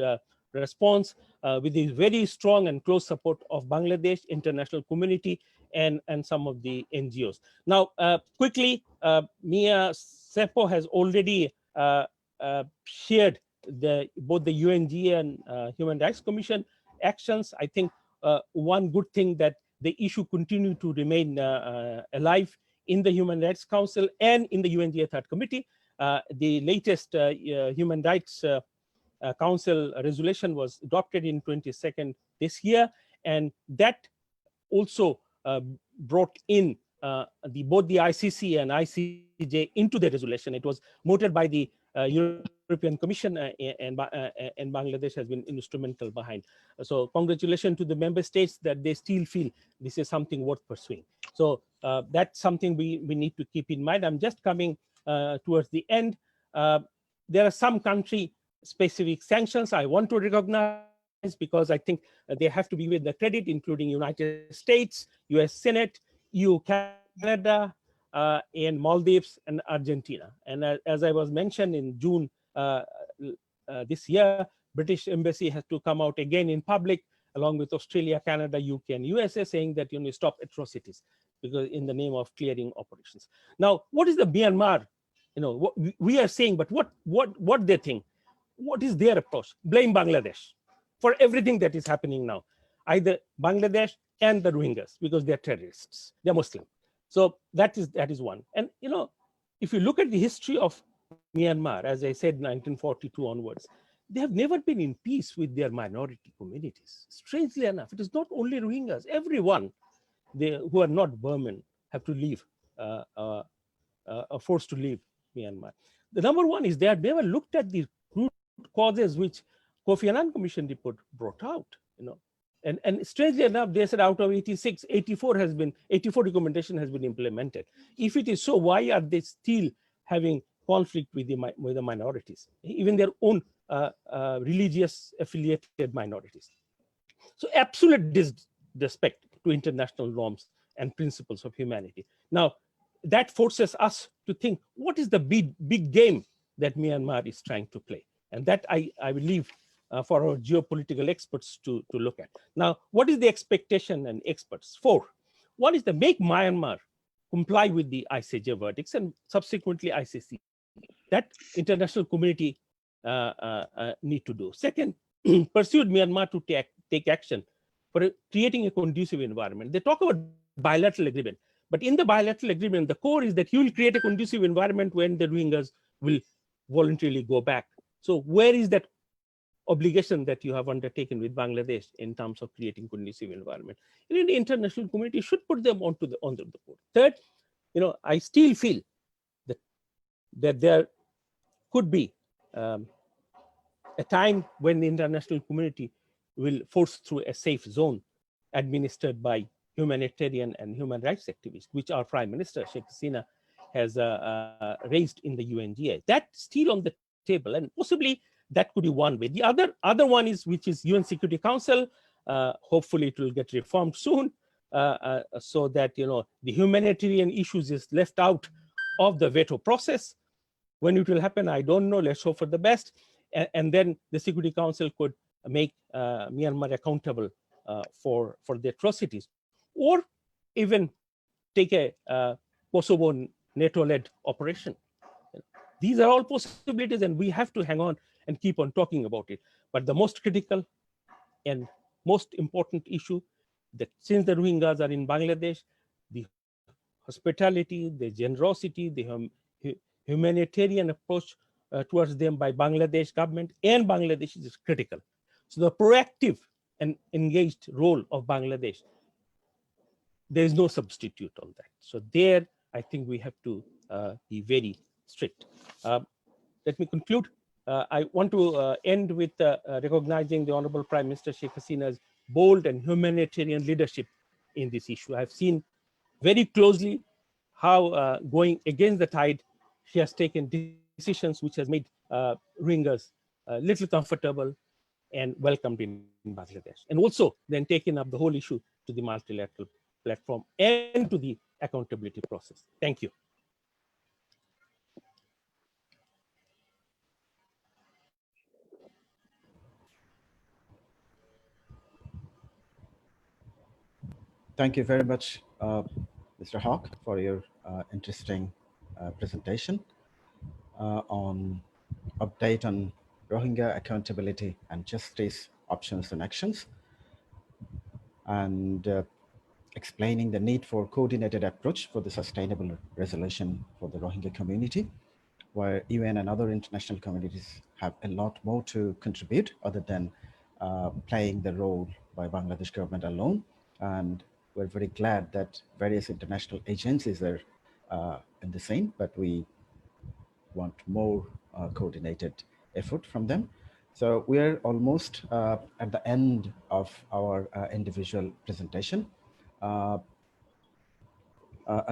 response with the very strong and close support of Bangladesh, international community, and some of the NGOs. Now, quickly, Mia Seppo has already shared both the UNG and Human Rights Commission actions. I think one good thing that the issue continue to remain alive in the Human Rights Council and in the UNGA Third Committee. The latest Human Rights Council resolution was adopted in 22nd this year, and that also brought in both the ICC and ICJ into the resolution. It was voted by the European Commission, and Bangladesh has been instrumental behind. So congratulations to the member states that they still feel this is something worth pursuing. So that's something we need to keep in mind. I'm just coming towards the end. There are some country-specific sanctions I want to recognize, because I think they have to be with the credit, including United States, US Senate, EU, Canada, and Maldives and Argentina. And as I was mentioned in June this year, British Embassy has to come out again in public, along with Australia, Canada, UK, and USA, saying that stop atrocities, because in the name of clearing operations. Now, what is the Myanmar? What we are saying, but what they think? What is their approach? Blame Bangladesh for everything that is happening now, either Bangladesh and the Rohingyas, because they're terrorists, they're Muslim. So that is one. And if you look at the history of Myanmar, as I said, 1942 onwards, they have never been in peace with their minority communities. Strangely enough, it is not only Rohingyas, everyone who are not Burman have to leave, are forced to leave Myanmar. The number one is they have never looked at the root causes which Kofi Annan Commission report brought out. And strangely enough, they said out of 86, 84 recommendation has been implemented. If it is so, why are they still having conflict with the minorities, even their own religious affiliated minorities? So absolute disrespect to international norms and principles of humanity. Now, that forces us to think, what is the big game that Myanmar is trying to play? And that I will leave for our geopolitical experts to look at. Now, what is the expectation and experts? 4. One is to make Myanmar comply with the ICJ verdicts and subsequently ICC. That international community need to do. Second, pursued Myanmar to take action for creating a conducive environment. They talk about bilateral agreement, but in the bilateral agreement, the core is that you will create a conducive environment when the Rohingyas will voluntarily go back. So where is that obligation that you have undertaken with Bangladesh in terms of creating conducive environment? The international community should put them onto the board. Third, I still feel that there could be a time when the international community will force through a safe zone administered by humanitarian and human rights activists, which our Prime Minister, Sheikh Hasina, has raised in the UNGA. That's still on the table, and possibly that could be one way. The other one is, which is UN Security Council. Hopefully it will get reformed soon, so that the humanitarian issues is left out of the veto process. When it will happen, I don't know. Let's hope for the best. And then the Security Council could make Myanmar accountable for the atrocities, or even take a Kosovo NATO-led operation. These are all possibilities, and we have to hang on and keep on talking about it. But the most critical and most important issue, that since the Rohingyas are in Bangladesh, the hospitality, the generosity, the humanitarian approach towards them by Bangladesh government and Bangladesh is critical. So the proactive and engaged role of Bangladesh, there is no substitute on that. So there, I think we have to be very strict. Let me conclude. I want to end with recognizing the Honorable Prime Minister Sheikh Hasina's bold and humanitarian leadership in this issue. I've seen very closely how going against the tide, she has taken decisions which has made Rohingyas little comfortable and welcomed in Bangladesh. And also then taken up the whole issue to the multilateral platform and to the accountability process. Thank you. Thank you very much, Mr. Hawk, for your interesting presentation on update on Rohingya accountability and justice options and actions, and explaining the need for coordinated approach for the sustainable resolution for the Rohingya community, where UN and other international communities have a lot more to contribute other than playing the role by Bangladesh government alone. And we're very glad that various international agencies are in the same, but we want more coordinated effort from them. So we are almost at the end of our individual presentation. At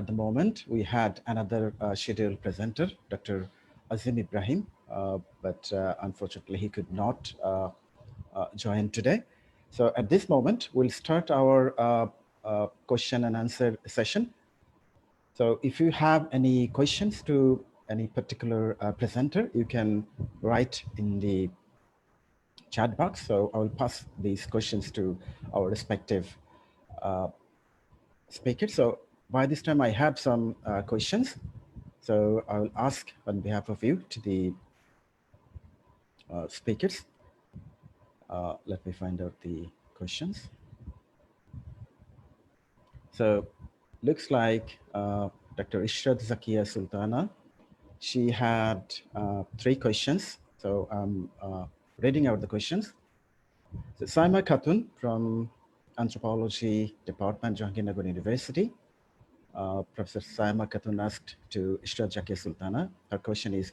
the moment, we had another scheduled presenter, Dr. Azim Ibrahim, but unfortunately he could not join today. So at this moment, we'll start our question and answer session. So if you have any questions to any particular presenter, you can write in the chat box. So I will pass these questions to our respective speakers. So by this time I have some questions. So I will ask on behalf of you to the speakers. Let me find out the questions. So looks like Dr. Ishrad Zakia Sultana, she had 3 questions. So I'm reading out the questions. So Saima Khatun from Anthropology Department, Jahangarnagar University. Professor Saima Khatun asked to Ishrad Zakia Sultana. Her question is,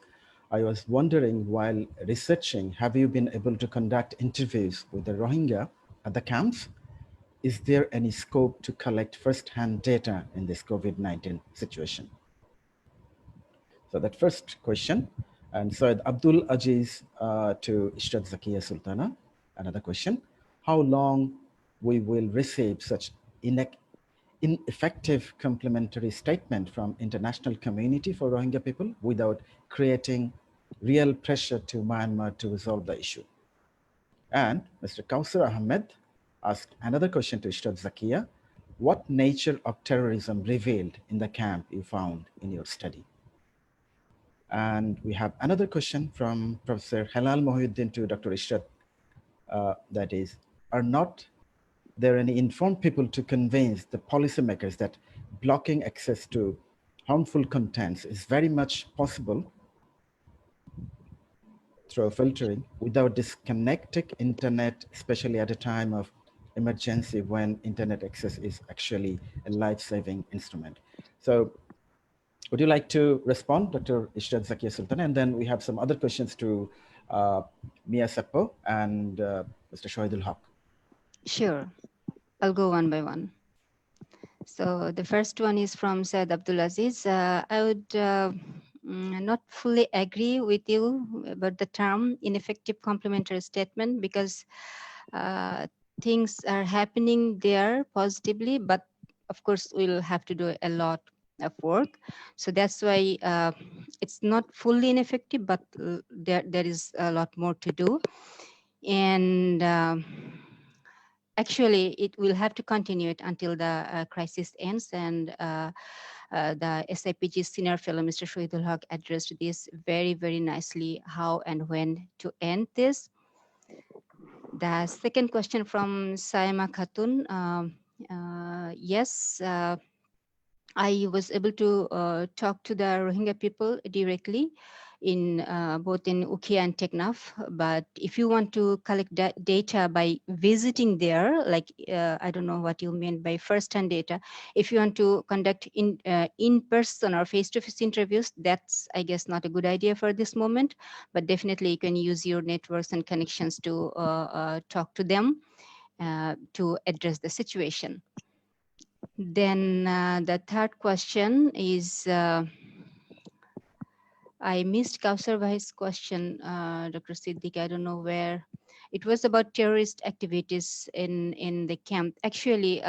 I was wondering while researching, have you been able to conduct interviews with the Rohingya at the camps? Is there any scope to collect first-hand data in this COVID-19 situation? So that first question. And Syed Abdul Aziz to Ishrad Zakia Sultana, another question. How long we will receive such ineffective complementary statement from international community for Rohingya people without creating real pressure to Myanmar to resolve the issue? And Mr. Kausar Ahmed asked another question to Ishrad Zakia. What nature of terrorism revealed in the camp you found in your study? And we have another question from Professor Halal Mohideen to Dr. Ishrad. That is, are not there any informed people to convince the policymakers that blocking access to harmful contents is very much possible through filtering without disconnecting internet, especially at a time of emergency when internet access is actually a life-saving instrument? So would you like to respond, Dr. Ishrad Zakia Sultan? And then we have some other questions to Mia Seppo and Mr. Shoaidul Haq. Sure, I'll go one by one. So the first one is from Syed Abdulaziz. I would not fully agree with you about the term ineffective complementary statement, because things are happening there positively, but of course we'll have to do a lot of work. So that's why it's not fully ineffective, but there is a lot more to do. And actually, it will have to continue it until the crisis ends. And the SIPG senior fellow, Mr. Shahidul Haq, addressed this very, very nicely, how and when to end this. The second question from Saima Khatun. Yes, I was able to talk to the Rohingya people directly in both in Ukhia and Teknaf. But if you want to collect data by visiting there, like I don't know what you mean by first-hand data. If you want to conduct in-person or face-to-face interviews, that's, I guess, not a good idea for this moment. But definitely you can use your networks and connections to talk to them to address the situation. Then the third question is, I missed Kausar Bhai's question, Dr. Siddiq, I don't know where. It was about terrorist activities in the camp. Actually,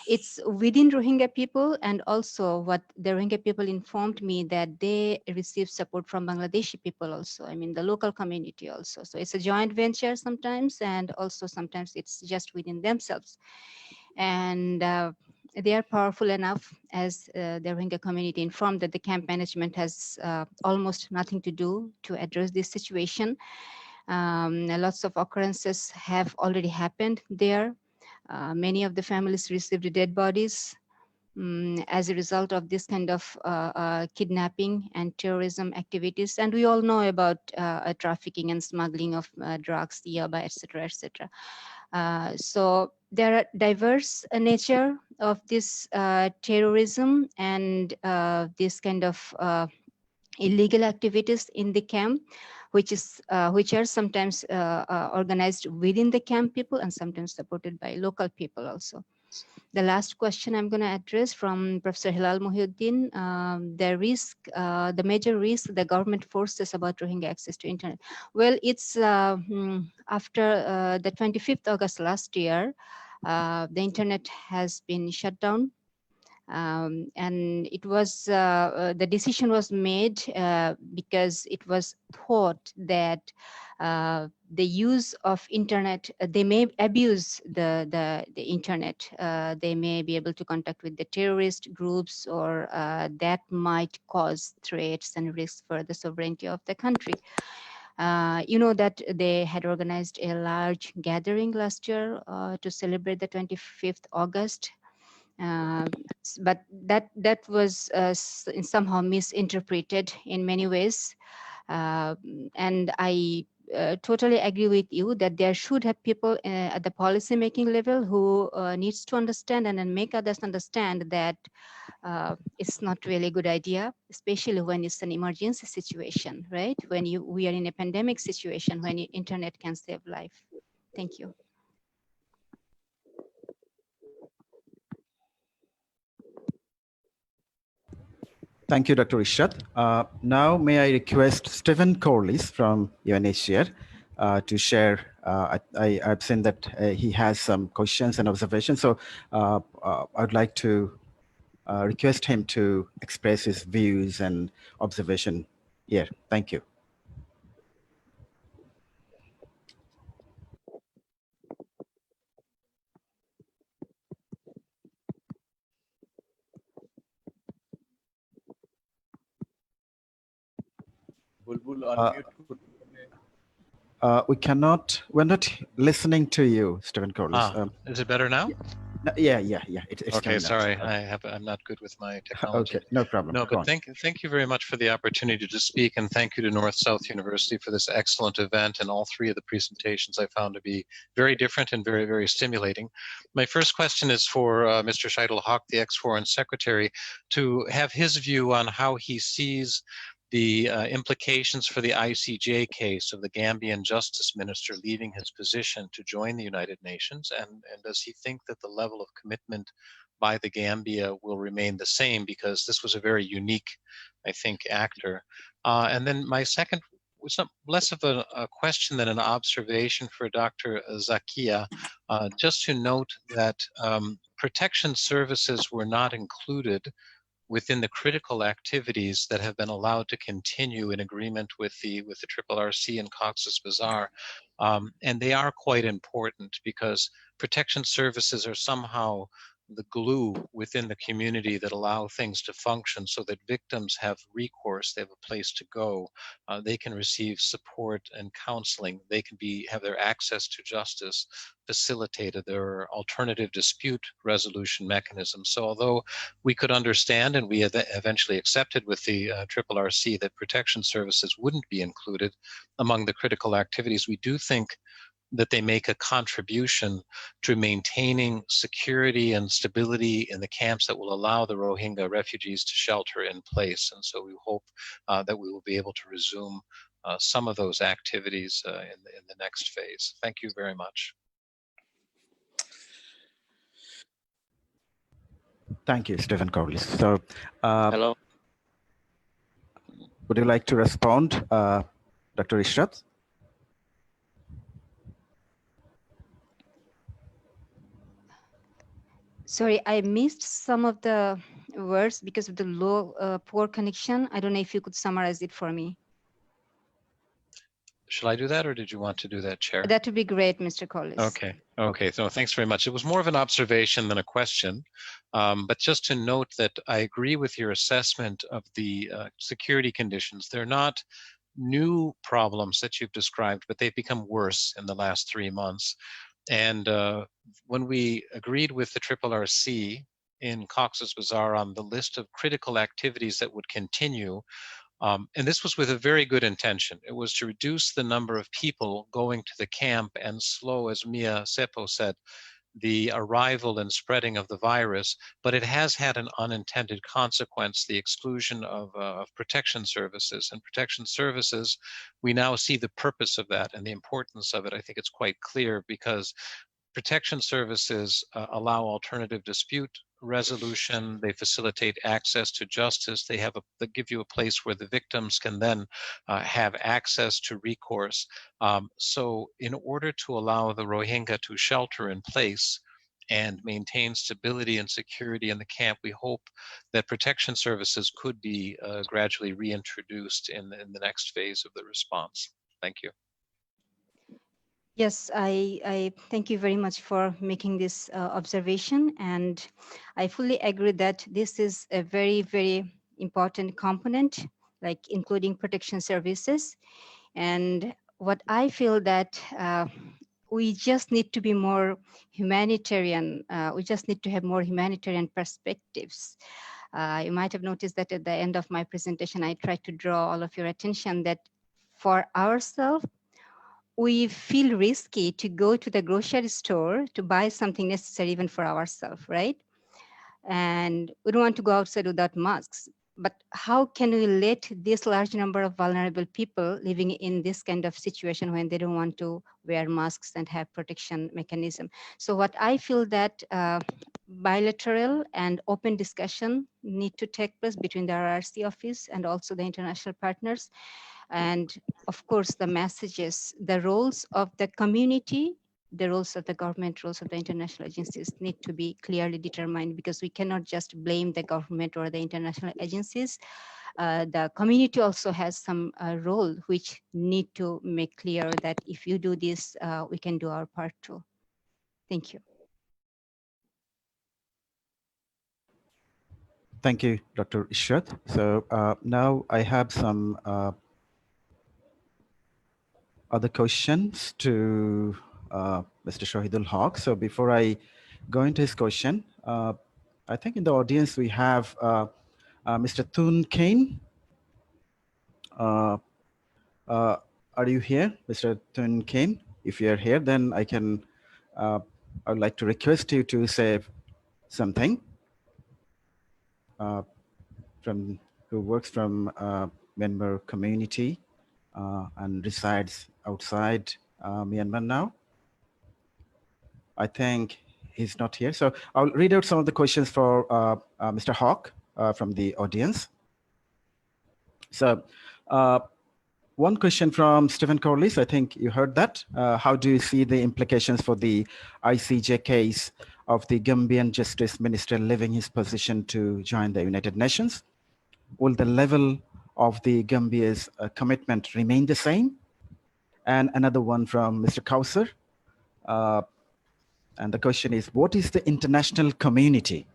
it's within Rohingya people, and also what the Rohingya people informed me that they receive support from Bangladeshi people also, I mean the local community also. So it's a joint venture sometimes, and also sometimes it's just within themselves. And they are powerful enough, as the Rohingya community informed, that the camp management has almost nothing to do to address this situation. Lots of occurrences have already happened there. Many of the families received dead bodies as a result of this kind of kidnapping and terrorism activities. And we all know about trafficking and smuggling of drugs, yaba, etc., etc. So there are diverse nature of this terrorism and this kind of illegal activities in the camp, which are sometimes organized within the camp people and sometimes supported by local people also. The last question I'm going to address from Professor Halal Mohideen, the major risk the government forces about Rohingya access to internet. Well, it's after the 25th August last year, the internet has been shut down. And it was the decision was made because it was thought that the use of internet, they may abuse the internet. They may be able to contact with the terrorist groups, or that might cause threats and risks for the sovereignty of the country. You know that they had organized a large gathering last year to celebrate the 25th August. But that was somehow misinterpreted in many ways. And I totally agree with you that there should have people at the policy making level who needs to understand and then make others understand that it's not really a good idea, especially when it's an emergency situation, right? When we are in a pandemic situation, when internet can save life. Thank you. Thank you, Dr. Ishrat. Now, may I request Stephen Corliss from UNHCR to share. I've seen that he has some questions and observations, so I'd like to request him to express his views and observation here. Thank you. We're not listening to you, Stephen Corliss. Is it better now? Yeah. It's okay, sorry, I'm not good with my technology. Okay, no problem. No, but thank you very much for the opportunity to speak, and thank you to North-South University for this excellent event, and all three of the presentations I found to be very different and very, very stimulating. My first question is for Mr. Shahidul Haq, the ex-Foreign Secretary, to have his view on how he sees the implications for the ICJ case of the Gambian justice minister leaving his position to join the United Nations, and does he think that the level of commitment by the Gambia will remain the same, because this was a very unique, I think, actor. And then my second was less of a question than an observation for Dr. Zakia, just to note that protection services were not included within the critical activities that have been allowed to continue in agreement with the RRC and Cox's Bazar. And they are quite important because protection services are somehow the glue within the community that allow things to function so that victims have recourse, they have a place to go, they can receive support and counseling, they can have their access to justice facilitated, there are alternative dispute resolution mechanisms. So although we could understand, and we have eventually accepted with the RRC, that protection services wouldn't be included among the critical activities, we do think that they make a contribution to maintaining security and stability in the camps that will allow the Rohingya refugees to shelter in place. And so we hope that we will be able to resume some of those activities in the next phase. Thank you very much. Thank you, Stephen Corliss. So, Hello. would you like to respond, Dr. Ishrat? Sorry, I missed some of the words because of the low, poor connection. I don't know if you could summarize it for me. Shall I do that, or did you want to do that, Chair? That would be great, Mr. Collis. Okay, so thanks very much. It was more of an observation than a question, but just to note that I agree with your assessment of the security conditions. They're not new problems that you've described, but they've become worse in the last 3 months. And when we agreed with the RRC in Cox's Bazar on the list of critical activities that would continue, and this was with a very good intention. It was to reduce the number of people going to the camp and slow, as Mia Seppo said, the arrival and spreading of the virus, but it has had an unintended consequence, the exclusion of protection services. And protection services, we now see the purpose of that and the importance of it. I think it's quite clear because protection services allow alternative dispute resolution, they facilitate access to justice, they give you a place where the victims can then have access to recourse. So in order to allow the Rohingya to shelter in place and maintain stability and security in the camp, we hope that protection services could be gradually reintroduced in the next phase of the response. Thank you. Yes, I thank you very much for making this observation, and I fully agree that this is a very, very important component, like including protection services. And what I feel that we just need to be more humanitarian. We just need to have more humanitarian perspectives. You might have noticed that at the end of my presentation, I tried to draw all of your attention that for ourselves, we feel risky to go to the grocery store to buy something necessary even for ourselves, right? And we don't want to go outside without masks. But how can we let this large number of vulnerable people living in this kind of situation when they don't want to wear masks and have protection mechanism? So what I feel that bilateral and open discussion need to take place between the RRC office and also the international partners. And of course, the messages, the roles of the community, the roles of the government, roles of the international agencies need to be clearly determined, because we cannot just blame the government or the international agencies. The community also has some role which need to make clear that if you do this, we can do our part too. Thank you. Thank you, Dr. Ishrat. So now I have some other questions to Mr. Shahidul Haq. So before I go into his question, I think in the audience we have Mr. Thun Kane. Are you here, Mr. Thun Kane? If you are here, then I would like to request you to say something. Who works from Myanmar community and resides outside Myanmar now. I think he's not here. So I'll read out some of the questions for Mr. Hawk from the audience. So one question from Stephen Corliss, I think you heard that. How do you see the implications for the ICJ case of the Gambian Justice Minister leaving his position to join the United Nations? Will the level of the Gambia's commitment remain the same? And another one from Mr. Kausar. And the question is, what is the international community,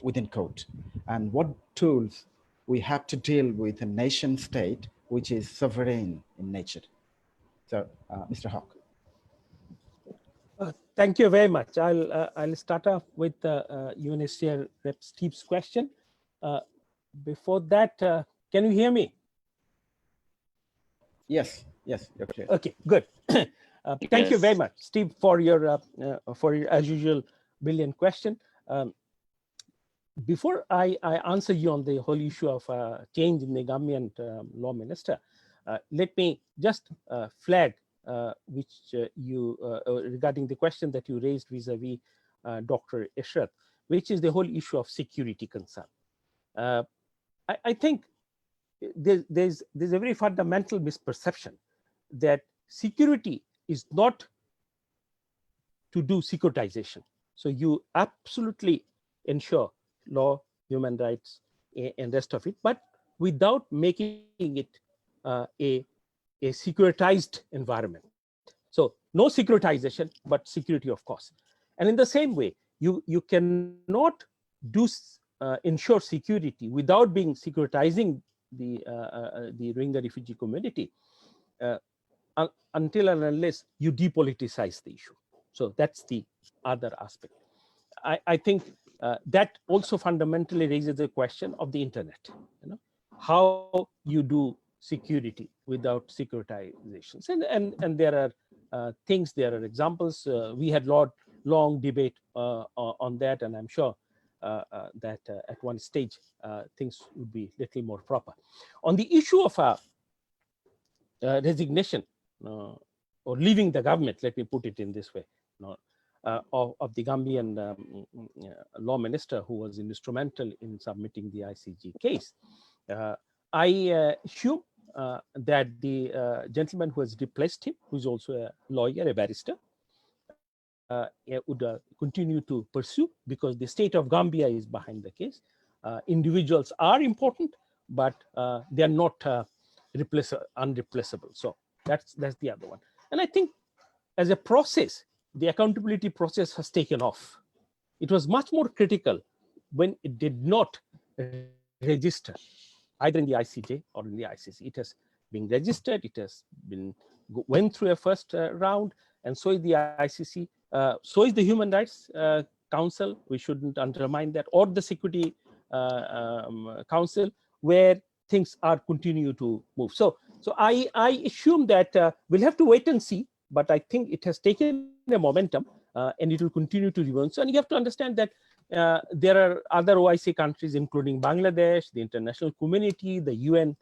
within quote, and what tools we have to deal with a nation state which is sovereign in nature? So, Mr. Hawk. Thank you very much. I'll start off with UNHCR Rep Steve's question. Before that, can you hear me? Yes, yes, you're clear. Okay, good. Thank you very much, Steve, for your as usual brilliant question. Before I answer you on the whole issue of change in the Gambian law minister, let me just flag which you regarding the question that you raised vis-a-vis Dr. Ishrat, which is the whole issue of security concern. I think there's a very fundamental misperception that security is not to do securitization. So you absolutely ensure law, human rights, and rest of it, but without making it a securitized environment. So no securitization, but security, of course. And in the same way, you cannot do ensure security without being securitizing the Rohingya refugee community until and unless you depoliticize the issue. So that's the other aspect. I think that also fundamentally raises the question of the internet. You know, how you do security without securitizations, and there are things, there are examples. We had long debate on that, and I'm sure that at one stage things would be a little more proper. On the issue of resignation or leaving the government, let me put it in this way, of the Gambian law minister who was instrumental in submitting the ICJ case. I assume that the gentleman who has replaced him, who is also a lawyer, a barrister, would continue to pursue, because the state of Gambia is behind the case. Individuals are important, but they are not unreplaceable. So that's the other one. And I think as a process, the accountability process has taken off. It was much more critical when it did not register, either in the ICJ or in the ICC. It has been registered, it has been went through a first round, and so is the ICC, so is the Human Rights Council. We shouldn't undermine that, or the Security Council, where things are continue to move. So I assume that we'll have to wait and see, but I think it has taken a momentum and it will continue to rebound. So, and you have to understand that there are other OIC countries, including Bangladesh, the international community, the UN,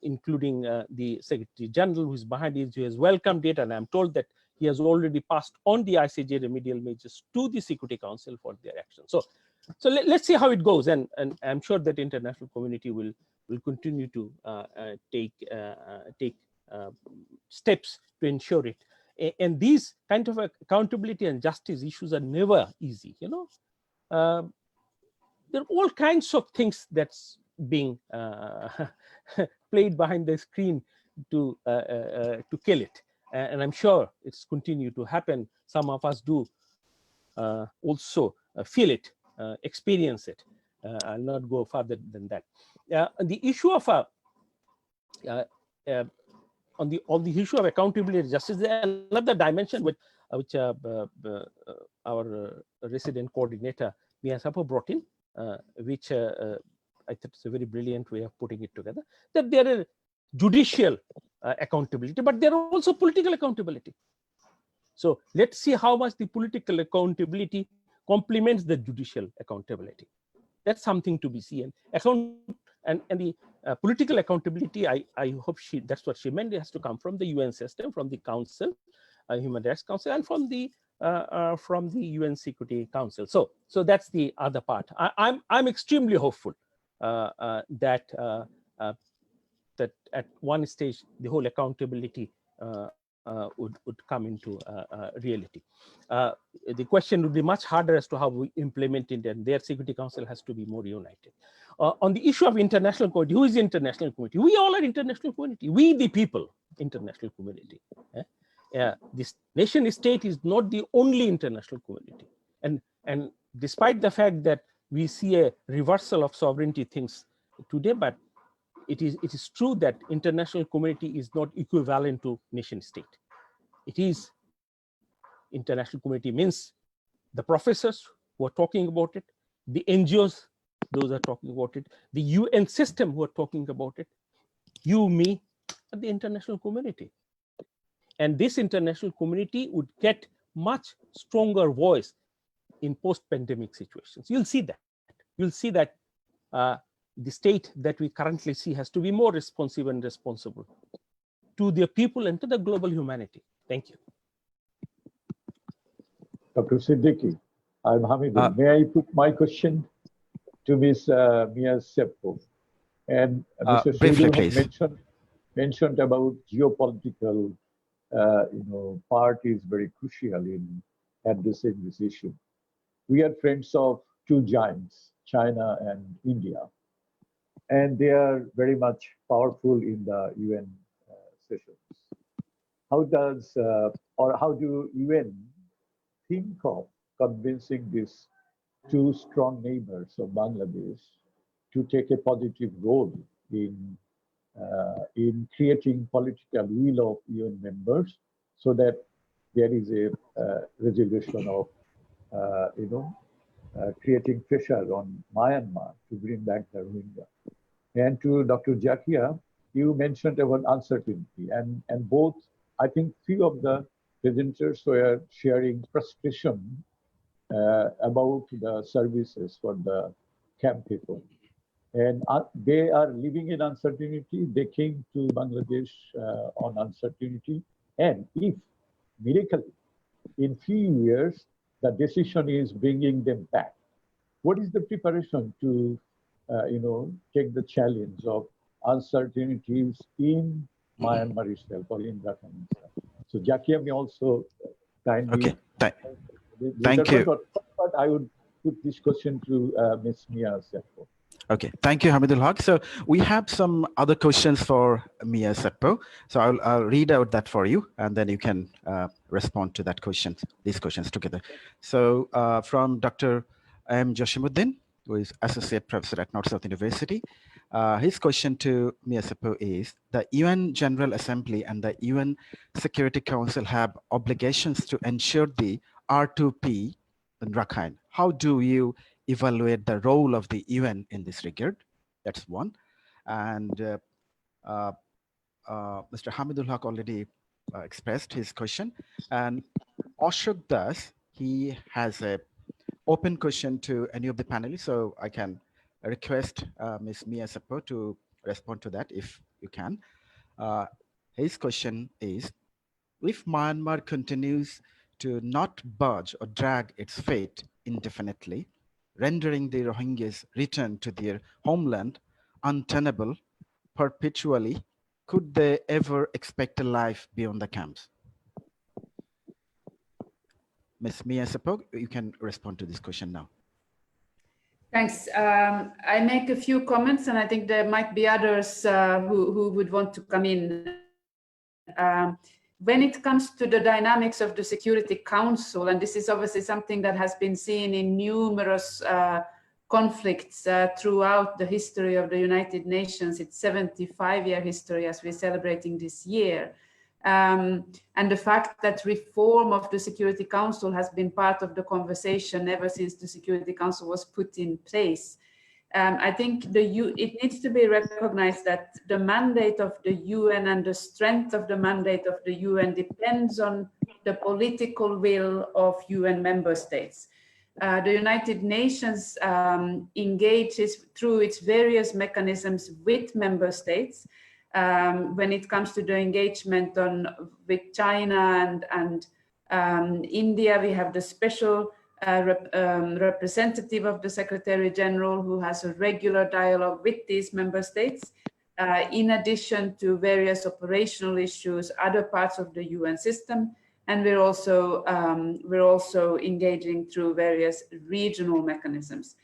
including the Secretary General, who is behind it, who has welcomed it, and I'm told that he has already passed on the ICJ remedial measures to the Security Council for their action. So let's see how it goes, and I'm sure that international community will continue to take steps to ensure it. And these kind of accountability and justice issues are never easy. You know, there are all kinds of things that's being played behind the screen to kill it, and I'm sure it's continued to happen. Some of us do also feel it, experience it. I'll not go further than that. The issue of on the issue of accountability and justice, another dimension which our resident coordinator Mia Sapo brought in, which I think it's a very brilliant way of putting it together, that there is judicial accountability, but there are also political accountability. So let's see how much the political accountability complements the judicial accountability. That's something to be seen. And the political accountability, I hope that's what she meant. It has to come from the UN system, from the Council, Human Rights Council, and from the UN Security Council. So that's the other part. I'm extremely hopeful that at one stage the whole accountability would come into reality. The question would be much harder as to how we implement it, and their Security Council has to be more united. On the issue of international community, who is the international community? We all are international community. We the people, international community. This nation state is not the only international community. And despite the fact that we see a reversal of sovereignty things today, but it is true that international community is not equivalent to nation state. It is international community means the professors who are talking about it, the NGOs, those are talking about it, the UN system who are talking about it, you, me, and the international community. And this international community would get much stronger voice in post-pandemic situations. You'll see that. You'll see that the state that we currently see has to be more responsive and responsible to the people and to the global humanity. Thank you. Dr. Siddiqui, I'm Hamid. May I put my question to Ms. Mia Seppo? And Mr. Briefly, Siddiqui please. mentioned about geopolitical, part is very crucial in addressing this issue. We are friends of two giants, China and India, and they are very much powerful in the UN sessions. How does how do UN think of convincing these two strong neighbors of Bangladesh to take a positive role in creating political will of UN members, so that there is a resolution of creating pressure on Myanmar to bring back the Rohingya? And to Dr. Zakia, you mentioned about uncertainty, and both, I think few of the presenters were sharing frustration about the services for the camp people. And they are living in uncertainty. They came to Bangladesh on uncertainty. And if miraculously, in few years, the decision is bringing them back, what is the preparation to, take the challenge of uncertainties in Myanmar itself or in Rakhine itself? So Zakia may also kindly. Okay, thank you. But I would put this question to Ms. Mia Seppo. Okay, thank you, Hamidul Haq. So we have some other questions for Mia Seppo. So I'll read out that for you, and then you can respond to that question, these questions together. So from Dr. M. Joshimuddin, who is Associate Professor at North South University. His question to Mia Seppo is, the UN General Assembly and the UN Security Council have obligations to ensure the R2P in Rakhine. How do you evaluate the role of the UN in this regard? That's one. And Mr. Hamidul Haq already expressed his question. And Ashok Das, he has a open question to any of the panelists, so I can request Ms. Mia Seppo to respond to that if you can. His question is, if Myanmar continues to not budge or drag its fate indefinitely, rendering the Rohingyas' return to their homeland untenable perpetually, could they ever expect a life beyond the camps? Ms. Mia Seppo, you can respond to this question now. Thanks. I make a few comments, and I think there might be others who would want to come in. When it comes to the dynamics of the Security Council, and this is obviously something that has been seen in numerous conflicts throughout the history of the United Nations, its 75-year history as we're celebrating this year. And the fact that reform of the Security Council has been part of the conversation ever since the Security Council was put in place. I think it needs to be recognized that the mandate of the UN and the strength of the mandate of the UN depends on the political will of UN member states. The United Nations engages through its various mechanisms with member states. When it comes to the engagement with China and India, we have the special representative of the Secretary General who has a regular dialogue with these member states. in addition to various operational issues, other parts of the UN system, and we're also engaging through various regional mechanisms.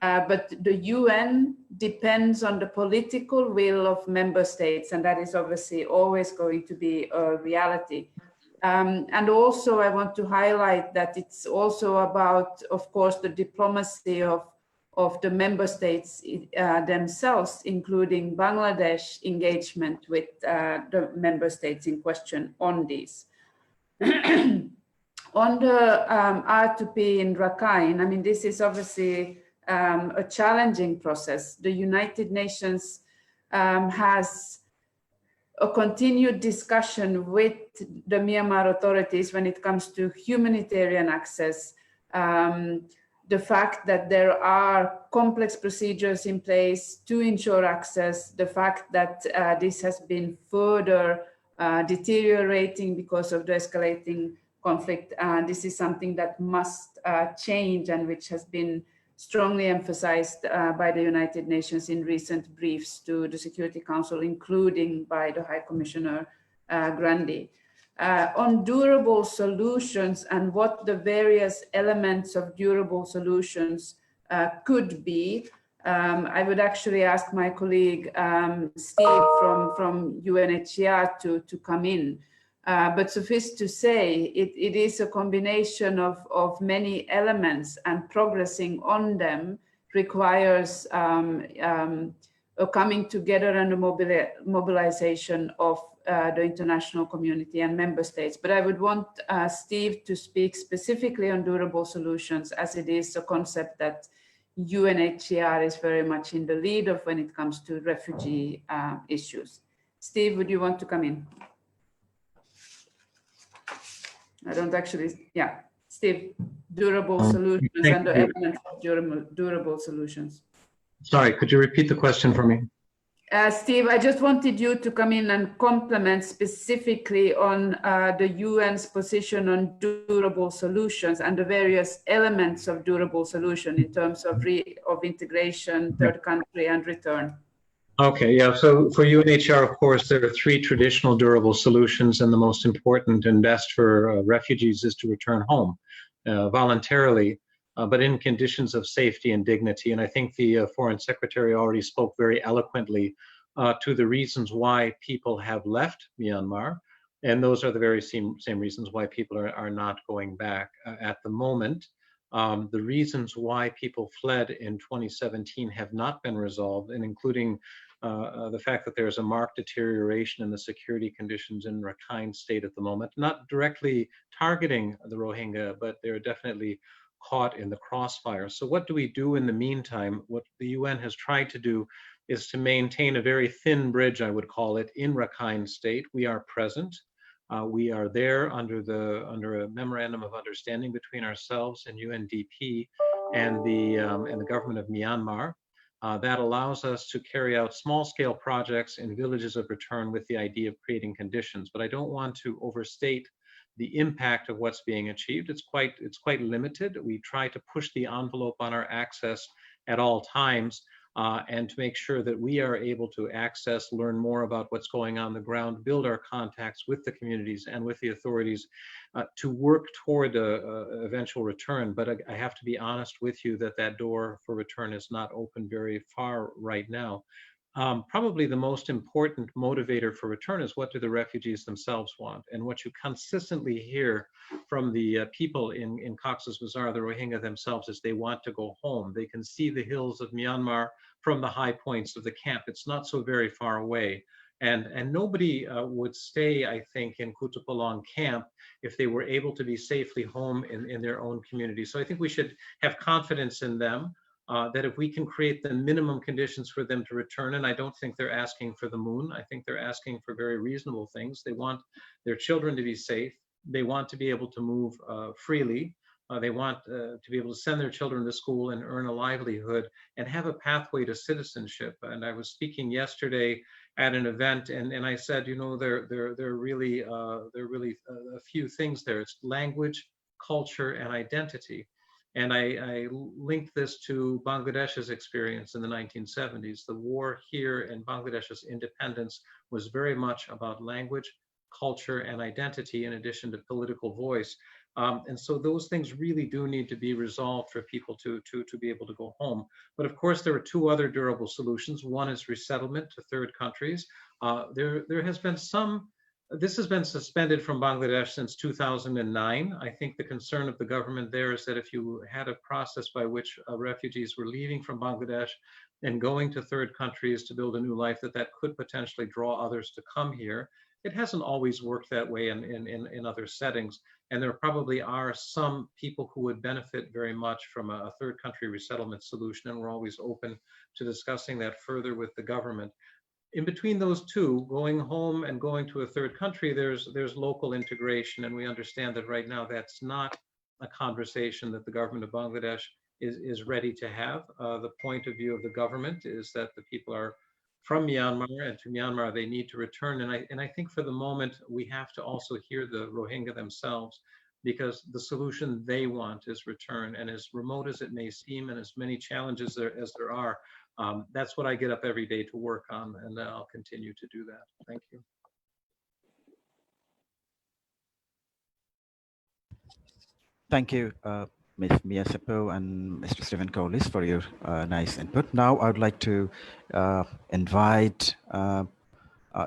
But the UN depends on the political will of member states, and that is obviously always going to be a reality. And also I want to highlight that it's also about, of course, the diplomacy of the member states themselves, including Bangladesh engagement with the member states in question on these. On the R2P in Rakhine, I mean, this is obviously a challenging process. The United Nations has a continued discussion with the Myanmar authorities when it comes to humanitarian access, the fact that there are complex procedures in place to ensure access, the fact that this has been further deteriorating because of the escalating conflict. This is something that must change and which has been strongly emphasized by the United Nations in recent briefs to the Security Council, including by the High Commissioner Grandi. On durable solutions and what the various elements of durable solutions could be, I would actually ask my colleague Steve from UNHCR to come in. But suffice to say, it is a combination of many elements, and progressing on them requires a coming together and a mobilization of the international community and member states. But I would want Steve to speak specifically on durable solutions, as it is a concept that UNHCR is very much in the lead of when it comes to refugee issues. Steve, would you want to come in? I don't actually, yeah. Steve, durable solutions and the elements of durable solutions. Sorry, could you repeat the question for me? Steve, I just wanted you to come in and comment specifically on the UN's position on durable solutions and the various elements of durable solution in terms of integration, third country, and return. Okay, yeah, so for UNHCR, of course, there are three traditional durable solutions, and the most important and best for refugees is to return home voluntarily, but in conditions of safety and dignity. And I think the Foreign Secretary already spoke very eloquently to the reasons why people have left Myanmar, and those are the very same reasons why people are not going back at the moment. The reasons why people fled in 2017 have not been resolved, and including the fact that there's a marked deterioration in the security conditions in Rakhine State at the moment, not directly targeting the Rohingya, but they're definitely caught in the crossfire. So what do we do in the meantime? What the UN has tried to do is to maintain a very thin bridge, I would call it, in Rakhine State. We are present. We are there under a memorandum of understanding between ourselves and UNDP and the government of Myanmar. That allows us to carry out small-scale projects in villages of return with the idea of creating conditions. But I don't want to overstate the impact of what's being achieved. It's quite limited. We try to push the envelope on our access at all times, and to make sure that we are able to access, learn more about what's going on the ground, build our contacts with the communities and with the authorities to work toward a eventual return. But I have to be honest with you that door for return is not open very far right now. Probably the most important motivator for return is, what do the refugees themselves want? And what you consistently hear from the people in Cox's Bazar, the Rohingya themselves, is they want to go home. They can see the hills of Myanmar from the high points of the camp. It's not so very far away. And nobody would stay, I think, in Kutupalong camp if they were able to be safely home in their own community. So I think we should have confidence in them. That if we can create the minimum conditions for them to return, and I don't think they're asking for the moon, I think they're asking for very reasonable things. They want their children to be safe. They want to be able to move freely. They want to be able to send their children to school and earn a livelihood and have a pathway to citizenship. And I was speaking yesterday at an event, and I said, you know, there are really a few things there. It's language, culture, and identity. And I linked this to Bangladesh's experience in the 1970s. The war here and Bangladesh's independence was very much about language, culture, and identity in addition to political voice. And so those things really do need to be resolved for people to be able to go home. But of course, there are two other durable solutions. One is resettlement to third countries. There has been some, this has been suspended from Bangladesh since 2009. I think the concern of the government there is that if you had a process by which refugees were leaving from Bangladesh and going to third countries to build a new life, that could potentially draw others to come here. It hasn't always worked that way in other settings. And there probably are some people who would benefit very much from a third country resettlement solution. And we're always open to discussing that further with the government. In between those two, going home and going to a third country, there's local integration. And we understand that right now that's not a conversation that the government of Bangladesh is ready to have. The point of view of the government is that the people are from Myanmar, and to Myanmar they need to return. And I think for the moment we have to also hear the Rohingya themselves, because the solution they want is return. And as remote as it may seem, and as many challenges as there are, that's what I get up every day to work on, and I'll continue to do that. Thank you. Thank you, Ms. Mia Seppo and Mr. Stephen Collis for your nice input. Now I would like to invite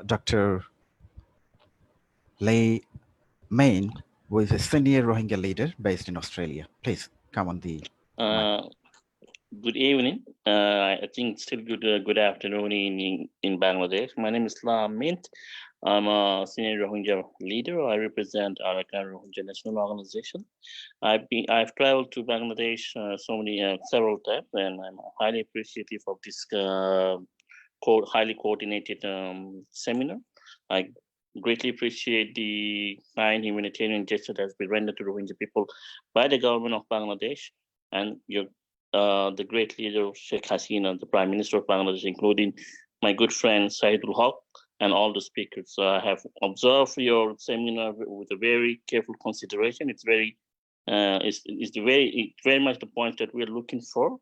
Dr. Lay Main, who is a senior Rohingya leader based in Australia. Please come on the mic. Good evening. I think still good afternoon in Bangladesh. My name is La Mint. I'm a senior Rohingya leader. I represent Arakan Rohingya National Organization. I've traveled to Bangladesh several times, and I'm highly appreciative of this highly coordinated seminar. I greatly appreciate the kind humanitarian gesture that has been rendered to Rohingya people by the government of Bangladesh and the great leader Sheikh Hasina, the Prime Minister of Bangladesh, including my good friend Saidul Haq and all the speakers. I have observed your seminar with a very careful consideration. It's very much the point that we're looking for.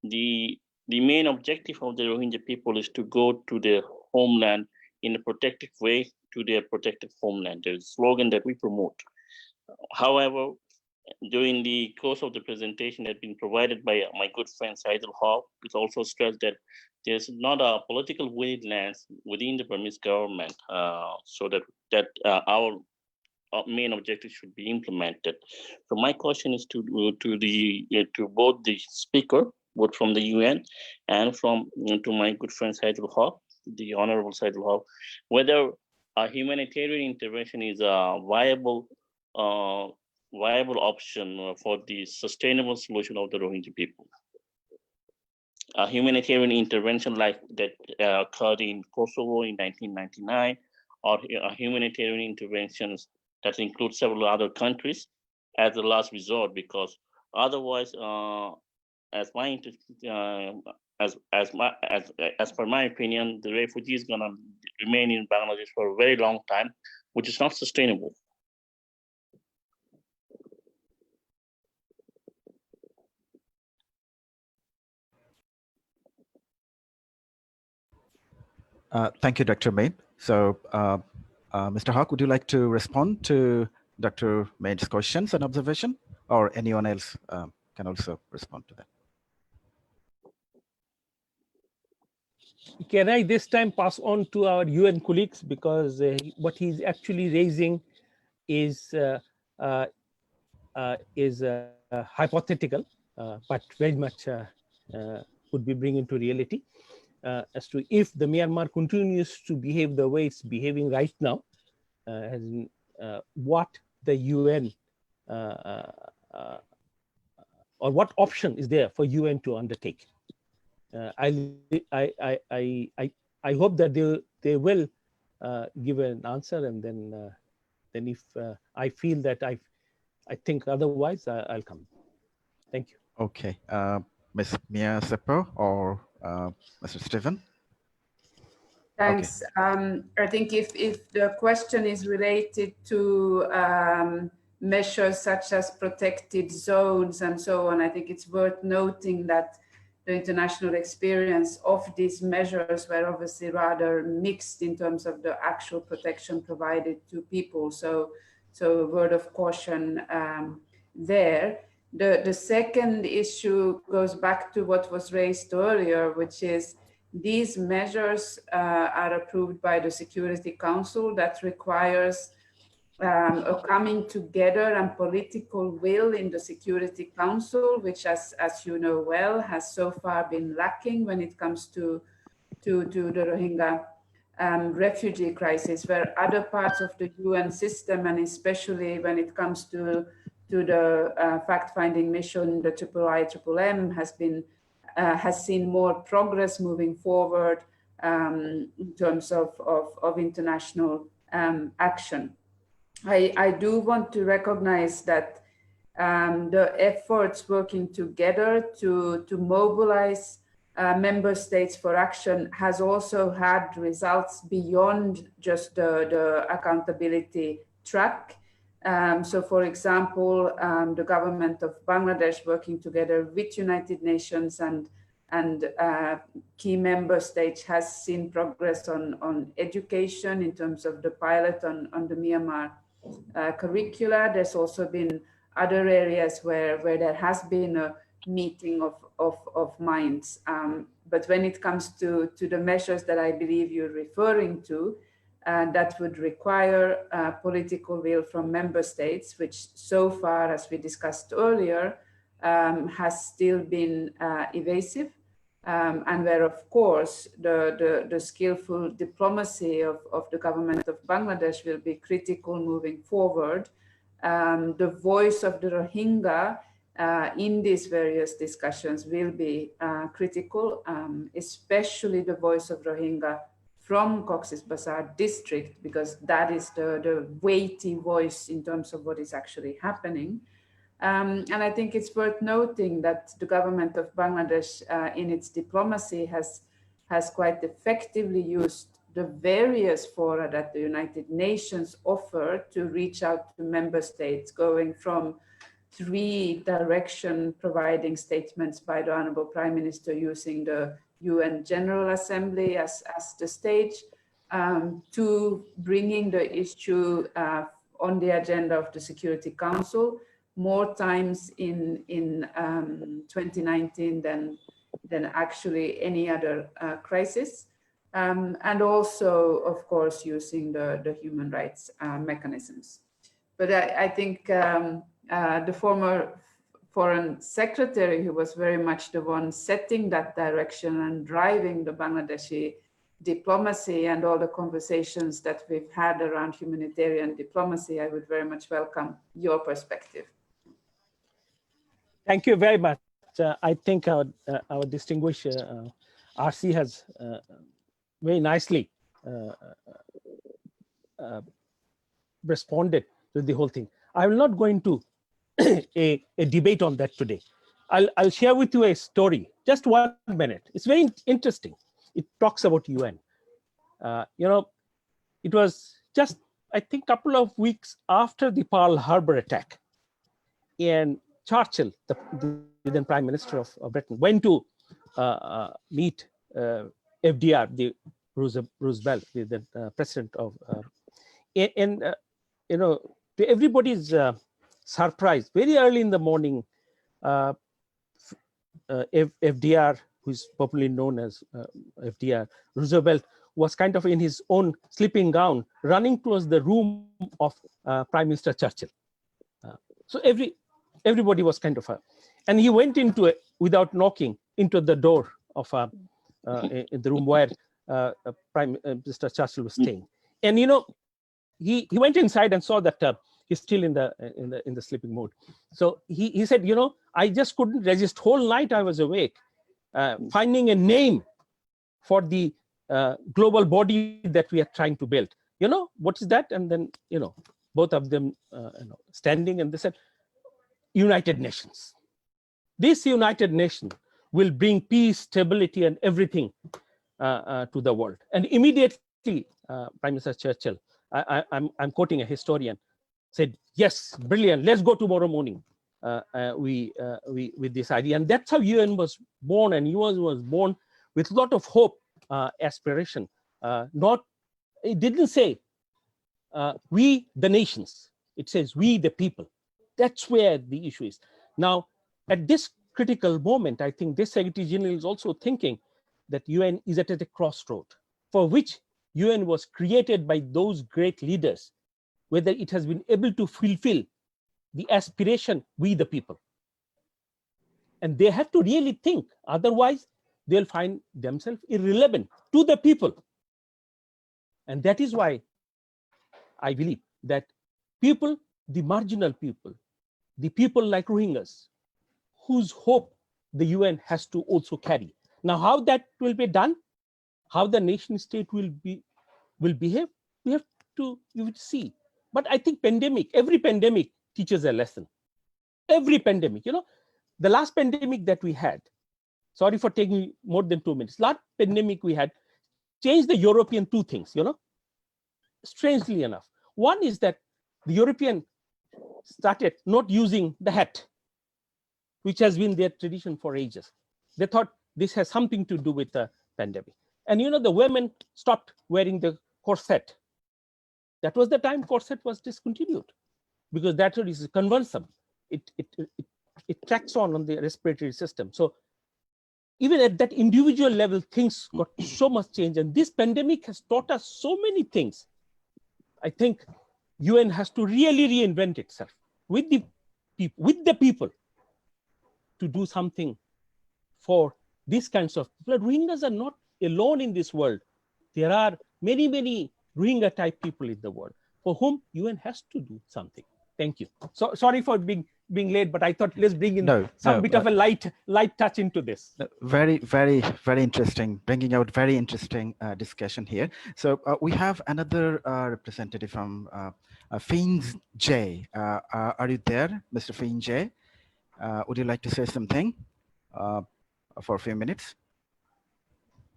The main objective of the Rohingya people is to go to their homeland in a protective way to their protected homeland. There's a slogan that we promote. However, during the course of the presentation that has been provided by my good friend Saidul Haq, it also stressed that there's not a political willingness within the Burmese government, so that our main objective should be implemented. So my question is to both the speaker, both from the UN and to my good friend Saidul Haq, the Honorable Saidul Haq, whether a humanitarian intervention is a viable option for the sustainable solution of the Rohingya people. A humanitarian intervention like that occurred in Kosovo in 1999, or humanitarian interventions that include several other countries as a last resort, because otherwise, as per my opinion, the refugees is gonna remain in Bangladesh for a very long time, which is not sustainable. Thank you, Dr. Main. So, Mr. Haq, would you like to respond to Dr. Main's questions and observation, or anyone else can also respond to that? Can I this time pass on to our UN colleagues, because what he's actually raising is hypothetical, but very much could be bringing to reality. As to if the Myanmar continues to behave the way it's behaving right now, what the UN or what option is there for UN to undertake? I hope that they will give an answer, and then if I feel that I think otherwise, I'll come. Thank you. Okay, Ms. Mia Seppo or Mr. Stephen? Thanks. Okay. I think if the question is related to measures such as protected zones and so on. I think it's worth noting that the international experience of these measures were obviously rather mixed in terms of the actual protection provided to people. So a word of caution there. The second issue goes back to what was raised earlier, which is these measures are approved by the Security Council. That requires a coming together and political will in the Security Council, which, as you know well, has so far been lacking when it comes to the Rohingya refugee crisis, where other parts of the UN system, and especially when it comes to the fact-finding mission, the IIIM has seen more progress moving forward in terms of international action. I do want to recognize that the efforts working together to mobilize member states for action has also had results beyond just the accountability track. So for example, the government of Bangladesh working together with United Nations and key member states has seen progress on education in terms of the pilot on the Myanmar curricula. There's also been other areas where there has been a meeting of minds. But when it comes to the measures that I believe you're referring to, that would require political will from member states, which so far, as we discussed earlier, has still been evasive. And where, of course, the skillful diplomacy of the government of Bangladesh will be critical moving forward. The voice of the Rohingya in these various discussions will be critical, especially the voice of Rohingya from Cox's Bazar district, because that is the weighty voice in terms of what is actually happening. And I think it's worth noting that the government of Bangladesh in its diplomacy has quite effectively used the various fora that the United Nations offer to reach out to member states, going from 3 direction providing statements by the Honorable Prime Minister using the UN General Assembly as the stage, to bringing the issue on the agenda of the Security Council more times in 2019 than actually any other crisis. And also, of course, using the human rights mechanisms. But I think the former foreign secretary, who was very much the one setting that direction and driving the Bangladeshi diplomacy and all the conversations that we've had around humanitarian diplomacy, I would very much welcome your perspective. Thank you very much. I think our distinguished RC has very nicely responded to the whole thing. I will not go into a debate on that today. I'll share with you a story, just 1 minute. It's very interesting. It talks about UN. It was just, I think, a couple of weeks after the Pearl Harbor attack, and Churchill, the then Prime Minister of Britain, went to meet FDR, the Roosevelt, the president of, to everybody's surprise, very early in the morning, FDR, who's popularly known as FDR, Roosevelt, was kind of in his own sleeping gown, running towards the room of Prime Minister Churchill. So everybody was kind of, and he went into it without knocking into the door of in the room where Prime Minister Churchill was staying. And he went inside and saw that he's still in the sleeping mode. So he said, I just couldn't resist. Whole night I was awake, finding a name for the global body that we are trying to build. What is that? And then both of them standing, and they said, United Nations. This United Nations will bring peace, stability, and everything to the world. And immediately, Prime Minister Churchill, I'm quoting a historian, said, yes, brilliant, let's go tomorrow morning with this idea. And that's how UN was born, and UN was born with a lot of hope, aspiration. It didn't say we the nations, it says we the people. That's where the issue is. Now, at this critical moment, I think this Secretary General is also thinking that UN is at a crossroad, for which UN was created by those great leaders, whether it has been able to fulfill the aspiration, we the people. And they have to really think, otherwise they'll find themselves irrelevant to the people. And that is why I believe that people, the marginal people, the people like Rohingyas, whose hope the UN has to also carry. Now, how that will be done, how the nation state will behave, we have to see. But I think every pandemic teaches a lesson. Every pandemic, the last pandemic that we had, sorry for taking more than 2 minutes, last pandemic we had changed the European two things, strangely enough. One is that the European started not using the hat, which has been their tradition for ages. They thought this has something to do with the pandemic. And the women stopped wearing the corset. That was the time corset was discontinued, because that is conversum. It tracks on the respiratory system. So even at that individual level, things got so much change. And this pandemic has taught us so many things. I think UN has to really reinvent itself with the people to do something for these kinds of people. Rohingyas are not alone in this world. There are many, many Rohingya type people in the world for whom UN has to do something. Thank you. So sorry for being late, but I thought let's bring in some bit of a light touch into this. Very, very, very interesting, bringing out very interesting discussion here. So we have another representative from Fiends J. Are you there, Mr. Fiends J? Would you like to say something for a few minutes?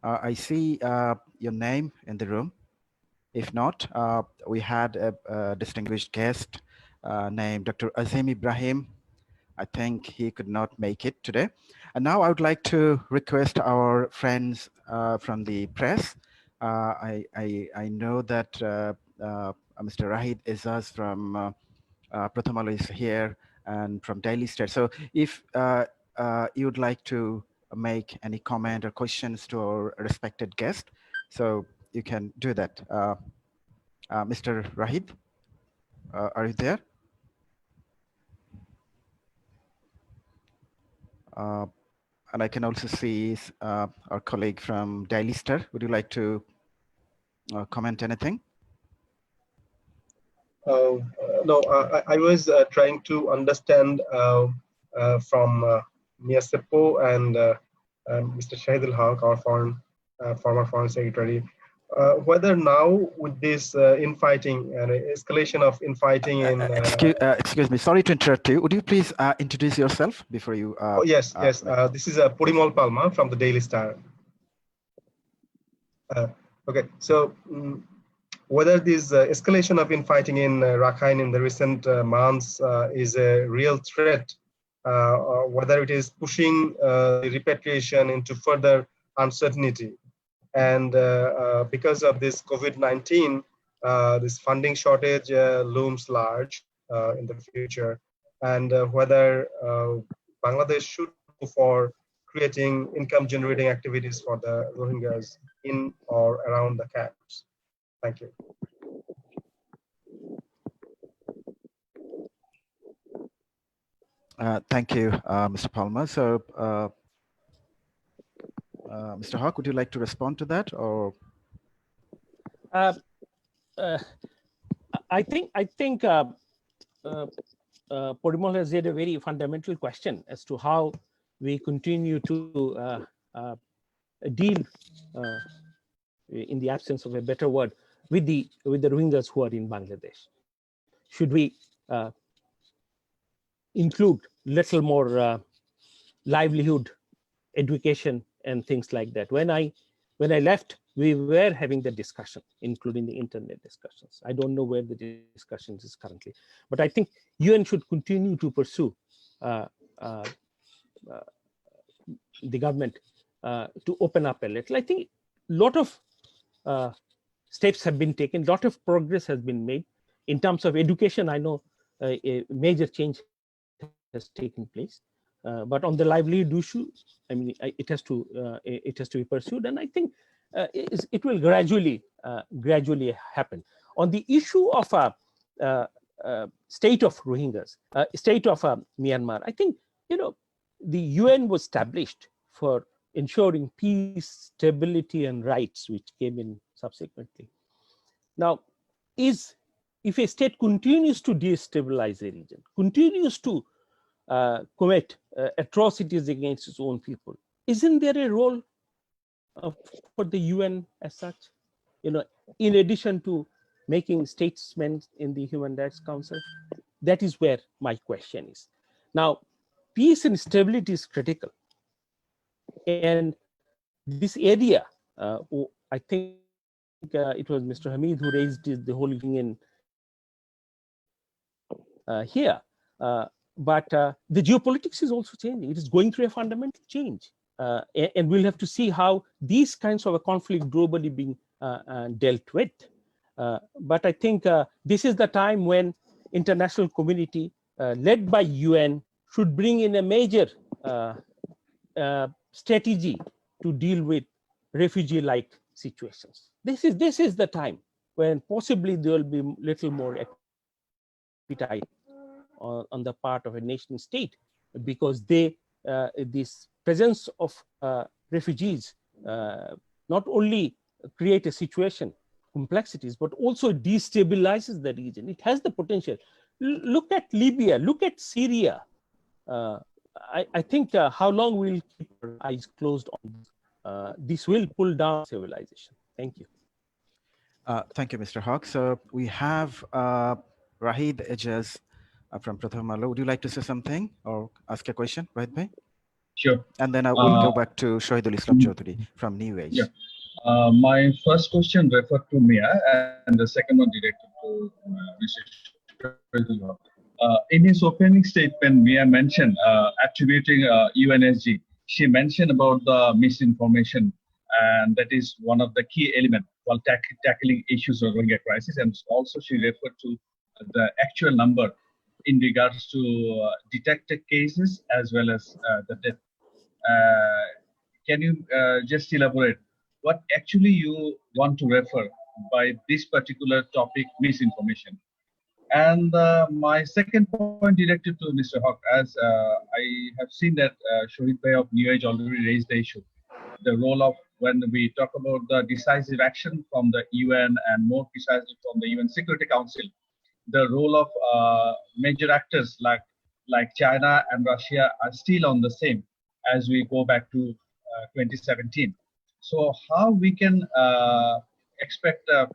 I see your name in the room. If not, we had a distinguished guest named Dr. Azim Ibrahim. I think he could not make it today. And now I would like to request our friends from the press. I know that Mr. Rahid Izaz from Prathamal is here and from Daily State. So if you would like to make any comment or questions to our respected guest, so you can do that. Mr. Rahid, are you there? And I can also see our colleague from Daily Star. Would you like to comment anything? No, I was trying to understand from Mia Seppo and Mr. Shahid al-Haq, our former Foreign Secretary, whether now with this infighting and escalation of infighting in... excuse me, sorry to interrupt you. Would you please introduce yourself before you... oh, yes. This is Purimal Palma from the Daily Star. Okay, so whether this escalation of infighting in Rakhine in the recent months is a real threat, or whether it is pushing the repatriation into further uncertainty. And because of this COVID-19, this funding shortage looms large in the future, and whether Bangladesh should go for creating income-generating activities for the Rohingyas in or around the camps. Thank you. Thank you, Mr. Palmer. So, Mr. Hawk, would you like to respond to that, or? I think Purimal has raised a very fundamental question as to how we continue to deal, in the absence of a better word, with the Rohingyas who are in Bangladesh. Should we include little more livelihood, education, and things like that? When I when I left, we were having the discussion, including the internet discussions. I don't know where the discussions is currently, but I think UN should continue to pursue the government to open up a little. I think a lot of steps have been taken, a lot of progress has been made. In terms of education, I know a major change has taken place. But on the livelihood issue, I mean, it has to be pursued, and I think it will gradually happen. On the issue of state of Rohingyas, state of Myanmar, I think the UN was established for ensuring peace, stability, and rights, which came in subsequently. Now, if a state continues to destabilize a region, continues to commit atrocities against its own people, isn't there a role for the UN as such? In addition to making statements in the Human Rights Council, that is where my question is. Now, peace and stability is critical, and this area, I think it was Mr. Hamid who raised the whole thing in here. But the geopolitics is also changing. It is going through a fundamental change. And we'll have to see how these kinds of a conflict globally being dealt with. But I think this is the time when international community led by UN should bring in a major strategy to deal with refugee-like situations. This is the time when possibly there will be little more appetite on the part of a nation state, because this presence of refugees not only create a situation, complexities, but also destabilizes the region. It has the potential. Look at Libya, look at Syria. I think how long we'll keep our eyes closed on this? This will pull down civilization. Thank you. Thank you, Mr. Hawk. So we have Rahid Ejaz from Prathamala. Would you like to say something or ask a question, Rahid bhai? Sure. And then I will go back to Shahidul Islam Chaudhary from New Age. Yeah. My first question referred to Mia, and the second one directed to Mr. Shahidul Haq. In his opening statement, Mia mentioned attributing UNSG. She mentioned about the misinformation, and that is one of the key elements while tackling issues of Rohingya crisis. And also she referred to the actual number in regards to detected cases as well as the death. Can you just elaborate what actually you want to refer by this particular topic, misinformation? And my second point directed to Mr. Hawk, as I have seen that Shahid Bhai of New Age already raised the issue, the role of when we talk about the decisive action from the UN and more precisely from the UN Security Council, the role of major actors like China and Russia are still on the same as we go back to 2017. So how we can expect a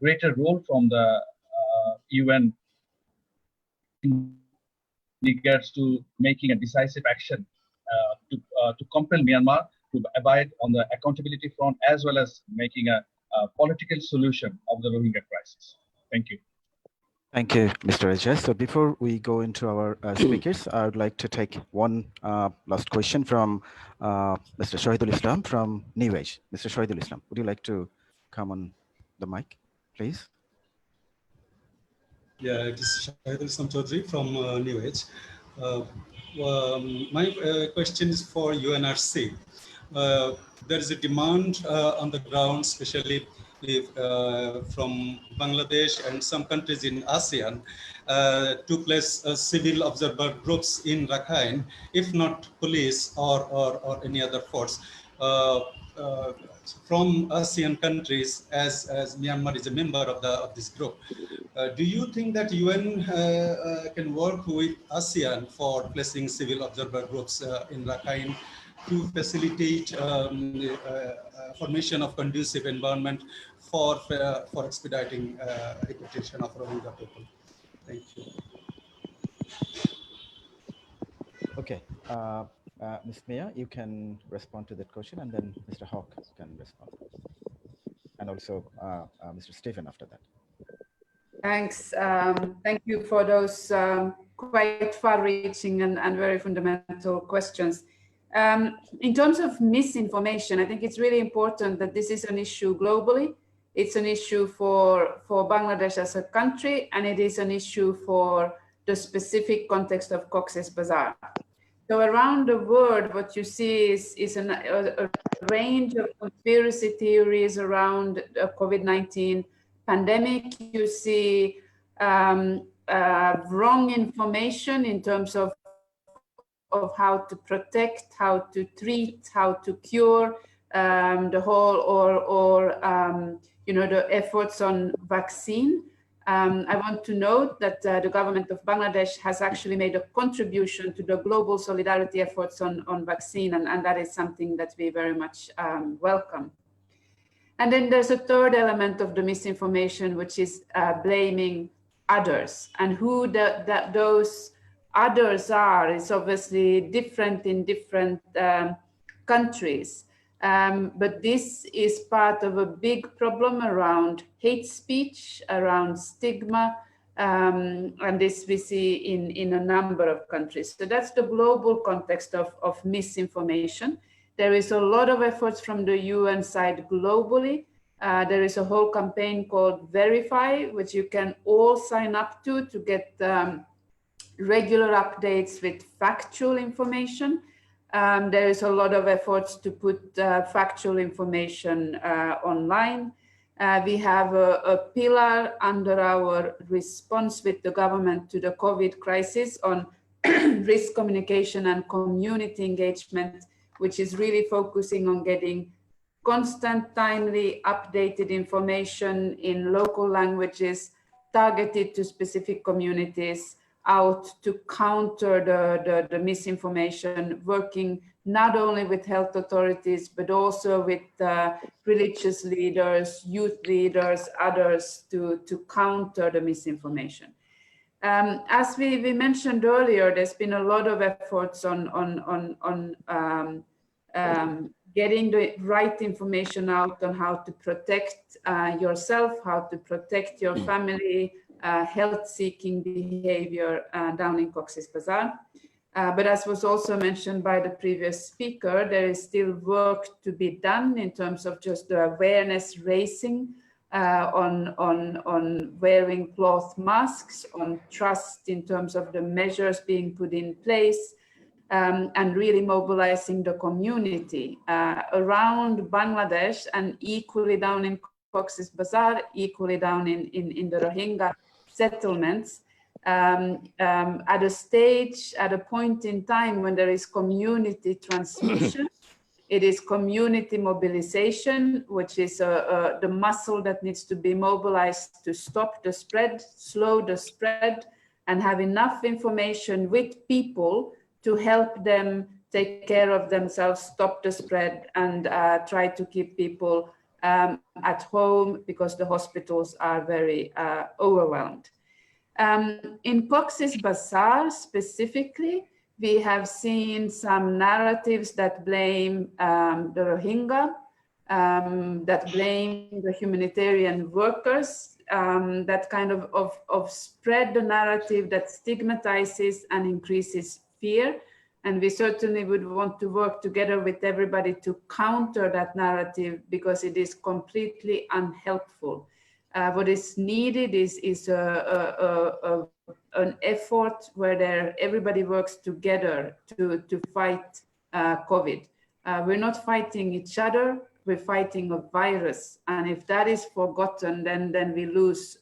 greater role from the UN in regards to making a decisive action to compel Myanmar to abide on the accountability front, as well as making a political solution of the Rohingya crisis. Thank you. Thank you, Mr. Ejaz. So before we go into our speakers, I would like to take one last question from Mr. Shahidul Islam from New Age. Mr. Shahidul Islam, would you like to come on the mic, please? Yeah, it is Shahidul Islam Chaudhary from New Age. My question is for UNRC. There is a demand on the ground, especially from Bangladesh and some countries in ASEAN, to place civil observer groups in Rakhine, if not police or any other force. From ASEAN countries, as Myanmar is a member of this group. Do you think that UN can work with ASEAN for placing civil observer groups in Rakhine to facilitate formation of conducive environment for expediting deportation of Rohingya people? Thank you. Okay. Ms. Mia, you can respond to that question, and then Mr. Hawk can respond. And also Mr. Stephen after that. Thanks. Thank you for those quite far-reaching and very fundamental questions. In terms of misinformation, I think it's really important that this is an issue globally. It's an issue for Bangladesh as a country, and it is an issue for the specific context of Cox's Bazar. So around the world, what you see is a range of conspiracy theories around the COVID-19 pandemic. You see wrong information in terms of how to protect, how to treat, how to cure the whole, or the efforts on vaccine. I want to note that the government of Bangladesh has actually made a contribution to the global solidarity efforts on vaccine, and that is something that we very much welcome. And then there's a third element of the misinformation, which is blaming others, and who those others are is obviously different in different countries. But this is part of a big problem around hate speech, around stigma, and this we see in a number of countries. So that's the global context of misinformation. There is a lot of efforts from the UN side globally. There is a whole campaign called Verify, which you can all sign up to get regular updates with factual information. There is a lot of efforts to put factual information online. We have a pillar under our response with the government to the COVID crisis on risk communication and community engagement, which is really focusing on getting constant, timely, updated information in local languages targeted to specific communities, out to counter the misinformation, working not only with health authorities, but also with religious leaders, youth leaders, others to counter the misinformation. As we mentioned earlier, there's been a lot of efforts on getting the right information out on how to protect yourself, how to protect your family, health-seeking behavior down in Cox's Bazar. But as was also mentioned by the previous speaker, there is still work to be done in terms of just the awareness raising on wearing cloth masks, on trust in terms of the measures being put in place, and really mobilizing the community around Bangladesh, and equally down in Cox's Bazar, equally down in the Rohingya settlements, at a stage, at a point in time when there is community transmission. It is community mobilization, which is the muscle that needs to be mobilized to stop the spread, slow the spread, and have enough information with people to help them take care of themselves, stop the spread, and try to keep people at home because the hospitals are very overwhelmed. In Cox's Bazar specifically, we have seen some narratives that blame the Rohingya, that blame the humanitarian workers, that kind of spread the narrative that stigmatizes and increases fear. And we certainly would want to work together with everybody to counter that narrative, because it is completely unhelpful. What is needed is an effort where everybody works together to fight COVID. We're not fighting each other, we're fighting a virus. And if that is forgotten, then we lose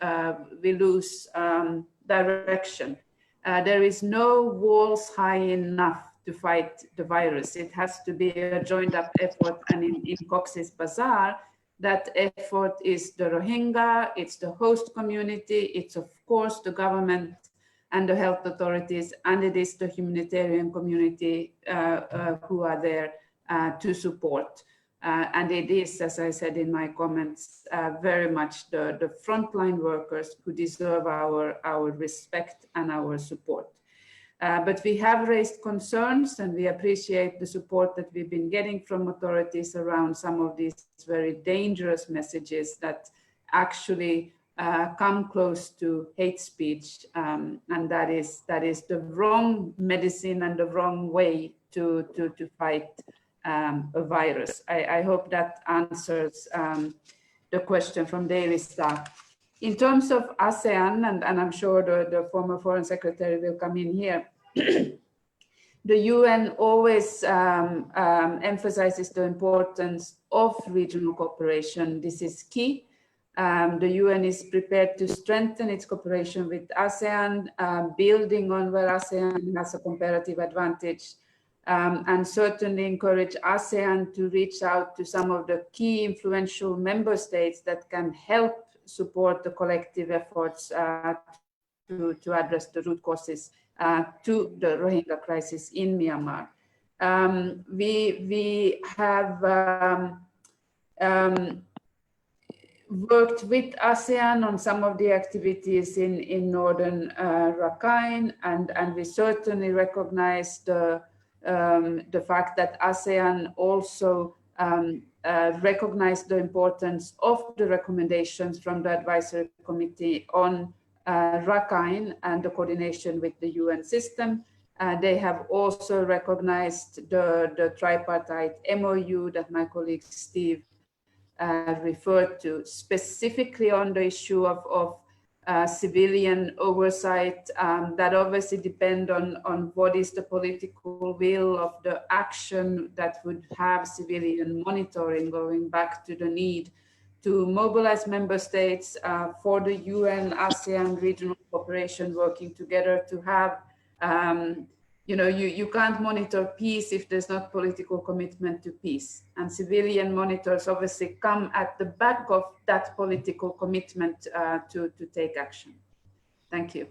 direction. There is no walls high enough to fight the virus. It has to be a joined up effort. And in Cox's Bazar, that effort is the Rohingya, it's the host community, it's of course the government and the health authorities, and it is the humanitarian community who are there to support. And it is, as I said in my comments, very much the frontline workers who deserve our respect and our support. But we have raised concerns, and we appreciate the support that we've been getting from authorities around some of these very dangerous messages that actually come close to hate speech, and that is the wrong medicine and the wrong way to fight a virus. I hope that answers the question from Daily Star. In terms of ASEAN, and I'm sure the former Foreign Secretary will come in here, the UN always emphasizes the importance of regional cooperation. This is key. The UN is prepared to strengthen its cooperation with ASEAN, building on where ASEAN has a comparative advantage, and certainly encourage ASEAN to reach out to some of the key influential member states that can help support the collective efforts to address the root causes to the Rohingya crisis in Myanmar. We have worked with ASEAN on some of the activities in northern Rakhine, and we certainly recognize the fact that ASEAN also recognize the importance of the recommendations from the Advisory Committee on Rakhine and the coordination with the UN system. They have also recognized the tripartite MOU that my colleague Steve referred to, specifically on the issue of civilian oversight, that obviously depend on what is the political will of the action that would have civilian monitoring, going back to the need to mobilize member states for the UN, ASEAN regional cooperation working together to have, you can't monitor peace if there's not political commitment to peace. And civilian monitors obviously come at the back of that political commitment to take action. Thank you.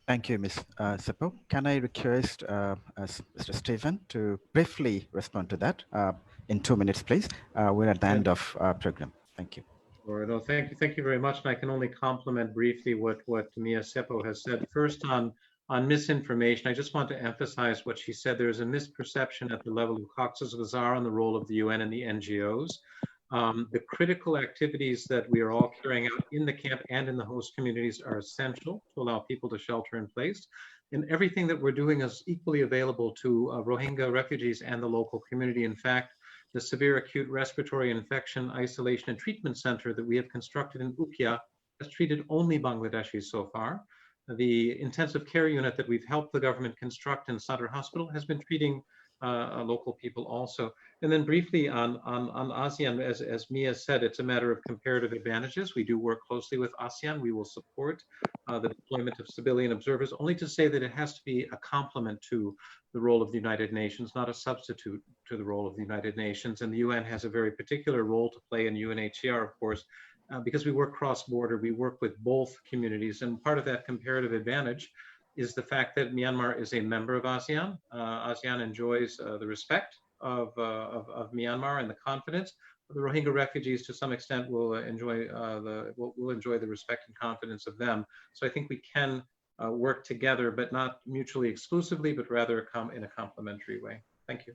Thank you, Ms. Seppo. Can I request Mr. Stephen to briefly respond to that in 2 minutes, please? We're at the end of our program. Thank you. Sure. No, thank you very much. And I can only compliment briefly what Mia Seppo has said. First, on misinformation, I just want to emphasize what she said. There is a misperception at the level of Cox's Bazar on the role of the UN and the NGOs. The critical activities that we are all carrying out in the camp and in the host communities are essential to allow people to shelter in place. And everything that we're doing is equally available to Rohingya refugees and the local community. In fact, the Severe Acute Respiratory Infection Isolation and Treatment Center that we have constructed in Ukia has treated only Bangladeshis so far. The intensive care unit that we've helped the government construct in Sadr Hospital has been treating local people also. And then briefly on ASEAN, as Mia said, it's a matter of comparative advantages. We do work closely with ASEAN. We will support the deployment of civilian observers, only to say that it has to be a complement to the role of the United Nations, not a substitute to the role of the United Nations. And the UN has a very particular role to play in UNHCR, of course, because we work cross-border, we work with both communities. And part of that comparative advantage is the fact that Myanmar is a member of ASEAN. ASEAN enjoys the respect of Myanmar and the confidence. The Rohingya refugees, to some extent, will enjoy the respect and confidence of them. So I think we can work together, but not mutually exclusively, but rather come in a complementary way. Thank you.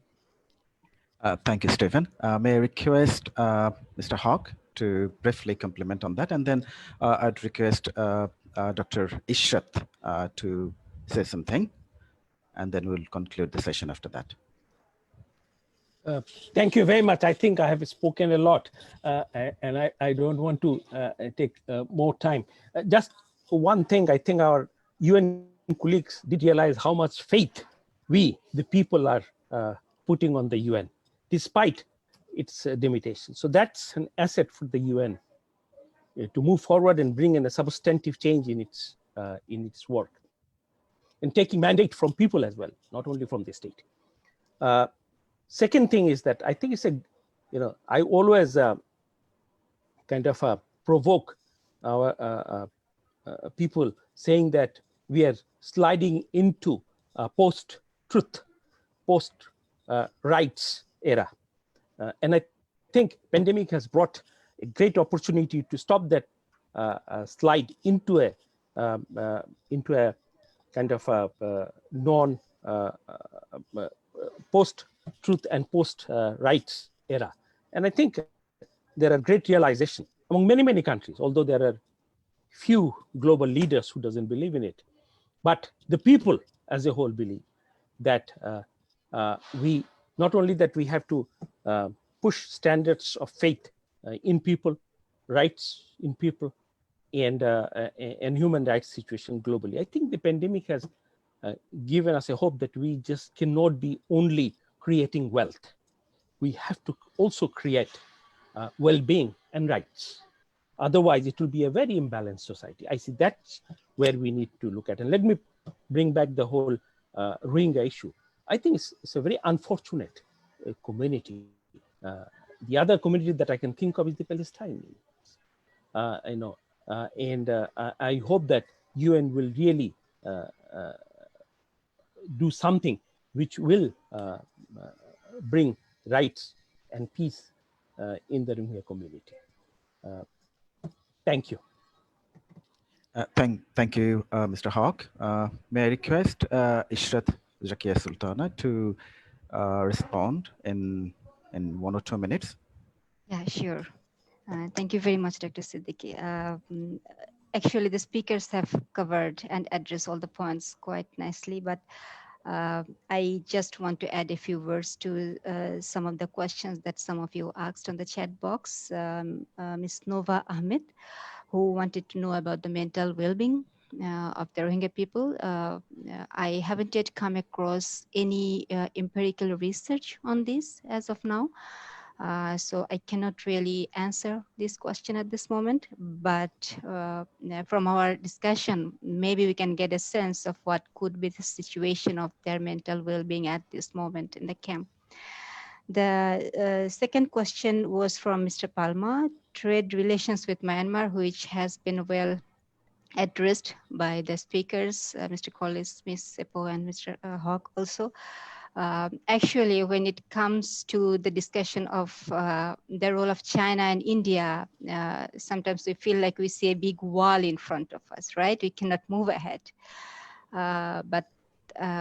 Thank you, Stephen. May I request Mr. Hawk to briefly comment on that, and then I'd request Dr. Ishrat to say something, and then we'll conclude the session after that. Thank you very much. I think I have spoken a lot, and I don't want to take more time. Just one thing, I think our UN colleagues did realize how much faith we, the people, are putting on the UN, despite its limitations. So that's an asset for the UN to move forward and bring in a substantive change in its work, and taking mandate from people as well, not only from the state. Second thing is that I think it's I always kind of provoke our people saying that we are sliding into post-truth, post-rights era. And I think pandemic has brought a great opportunity to stop that slide into a kind of non post-truth and post-rights era. And I think there are great realization among many, many countries, although there are few global leaders who doesn't believe in it. But the people as a whole believe that we, not only that we have to push standards of faith in people, rights in people, and human rights situation globally. I think the pandemic has given us a hope that we just cannot be only creating wealth. We have to also create well-being and rights. Otherwise, it will be a very imbalanced society. I see that's where we need to look at. And let me bring back the whole Rohingya issue. I think it's a very unfortunate community. The other community that I can think of is the Palestinians. I hope that UN will really do something which will bring rights and peace in the Rohingya community. Thank you. Thank you, Mr. Hawk. May I request Ishrat Zakia Sultana to respond in 1 or 2 minutes? Yeah, sure. Thank you very much, Dr. Siddiqui. Actually, the speakers have covered and addressed all the points quite nicely, but I just want to add a few words to some of the questions that some of you asked on the chat box. Ms. Nova Ahmed, who wanted to know about the mental well-being of the Rohingya people. I haven't yet come across any empirical research on this as of now. So I cannot really answer this question at this moment, but from our discussion, maybe we can get a sense of what could be the situation of their mental well-being at this moment in the camp. The second question was from Mr. Palma, trade relations with Myanmar, which has been well addressed by the speakers, Mr. Collis, Ms. Sepo, and Mr. Hawk also. Actually, when it comes to the discussion of the role of China and India, sometimes we feel like we see a big wall in front of us, right? We cannot move ahead. But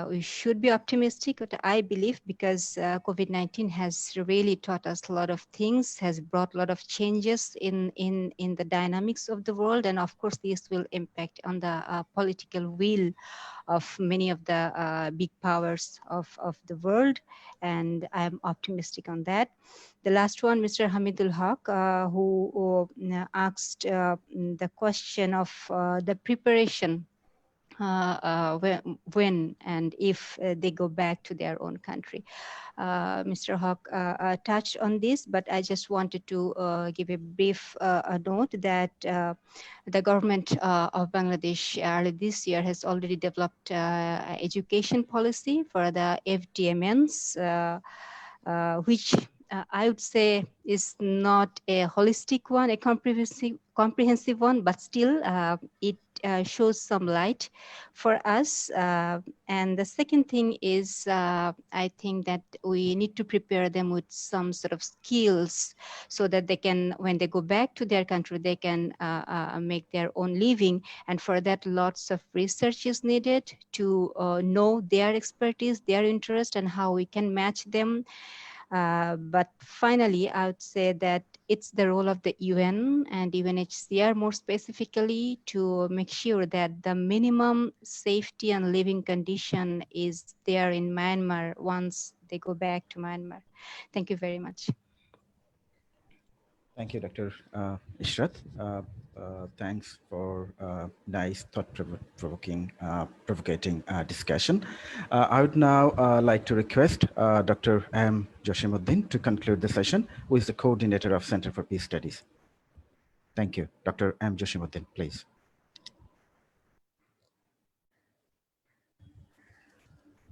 we should be optimistic, what I believe, because COVID-19 has really taught us a lot of things, has brought a lot of changes in the dynamics of the world. And of course, this will impact on the political will of many of the big powers of the world. And I'm optimistic on that. The last one, Mr. Hamidul Haq, who asked the question of the preparation when and if they go back to their own country. Mr. Hawk touched on this, but I just wanted to give a brief note that the government of Bangladesh early this year has already developed education policy for the FDMNs, which I would say is not a holistic one, a comprehensive one, but still it shows some light for us. And the second thing is, I think that we need to prepare them with some sort of skills so that they can, when they go back to their country, they can make their own living. And for that, lots of research is needed to know their expertise, their interest, and how we can match them. But finally, I would say that it's the role of the UN and UNHCR more specifically to make sure that the minimum safety and living condition is there in Myanmar once they go back to Myanmar. Thank you very much. Thank you, Dr. Ishrat. Thanks for nice, thought-provoking, provocating discussion. I would now like to request Dr. M. Joshimuddin to conclude the session, who is the coordinator of Center for Peace Studies. Thank you. Dr. M. Joshimuddin, please.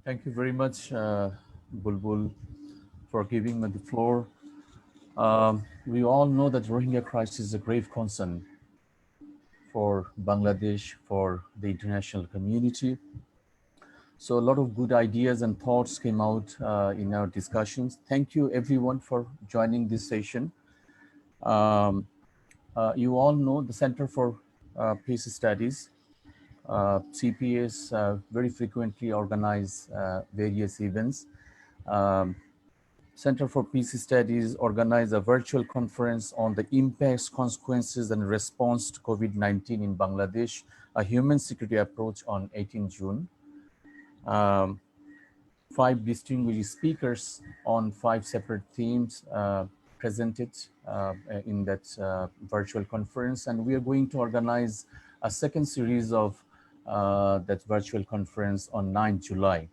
Thank you very much, Bulbul, for giving me the floor. We all know that Rohingya crisis is a grave concern for Bangladesh, for the international community. So a lot of good ideas and thoughts came out in our discussions. Thank you everyone for joining this session. You all know the Center for Peace Studies CPS very frequently organize various events. Center for Peace Studies organized a virtual conference on the impacts, consequences, and response to COVID-19 in Bangladesh, a human security approach on 18 June. 5 distinguished speakers on 5 separate themes presented in that virtual conference. And we are going to organize a second series of that virtual conference on 9 July.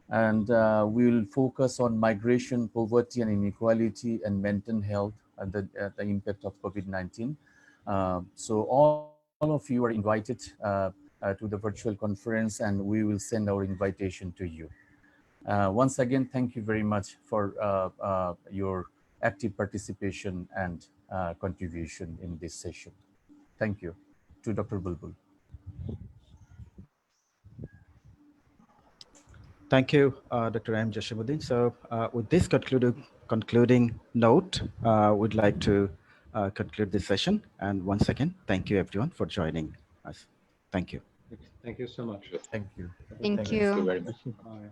And we will focus on migration, poverty, and inequality, and mental health and the impact of COVID-19. So all of you are invited to the virtual conference, and we will send our invitation to you. Once again, thank you very much for your active participation and contribution in this session. Thank you. To Dr. Bulbul. Thank you, Dr. M. Jashimuddin. So with this concluding note, we'd like to conclude this session. And once again, thank you everyone for joining us. Thank you. Thank you so much. Thank you. Thank you. Thank you very much. Bye.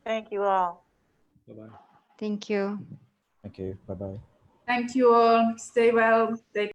Thank you all. Bye-bye. Thank you. Thank you. Bye-bye. Thank you all. Stay well. Take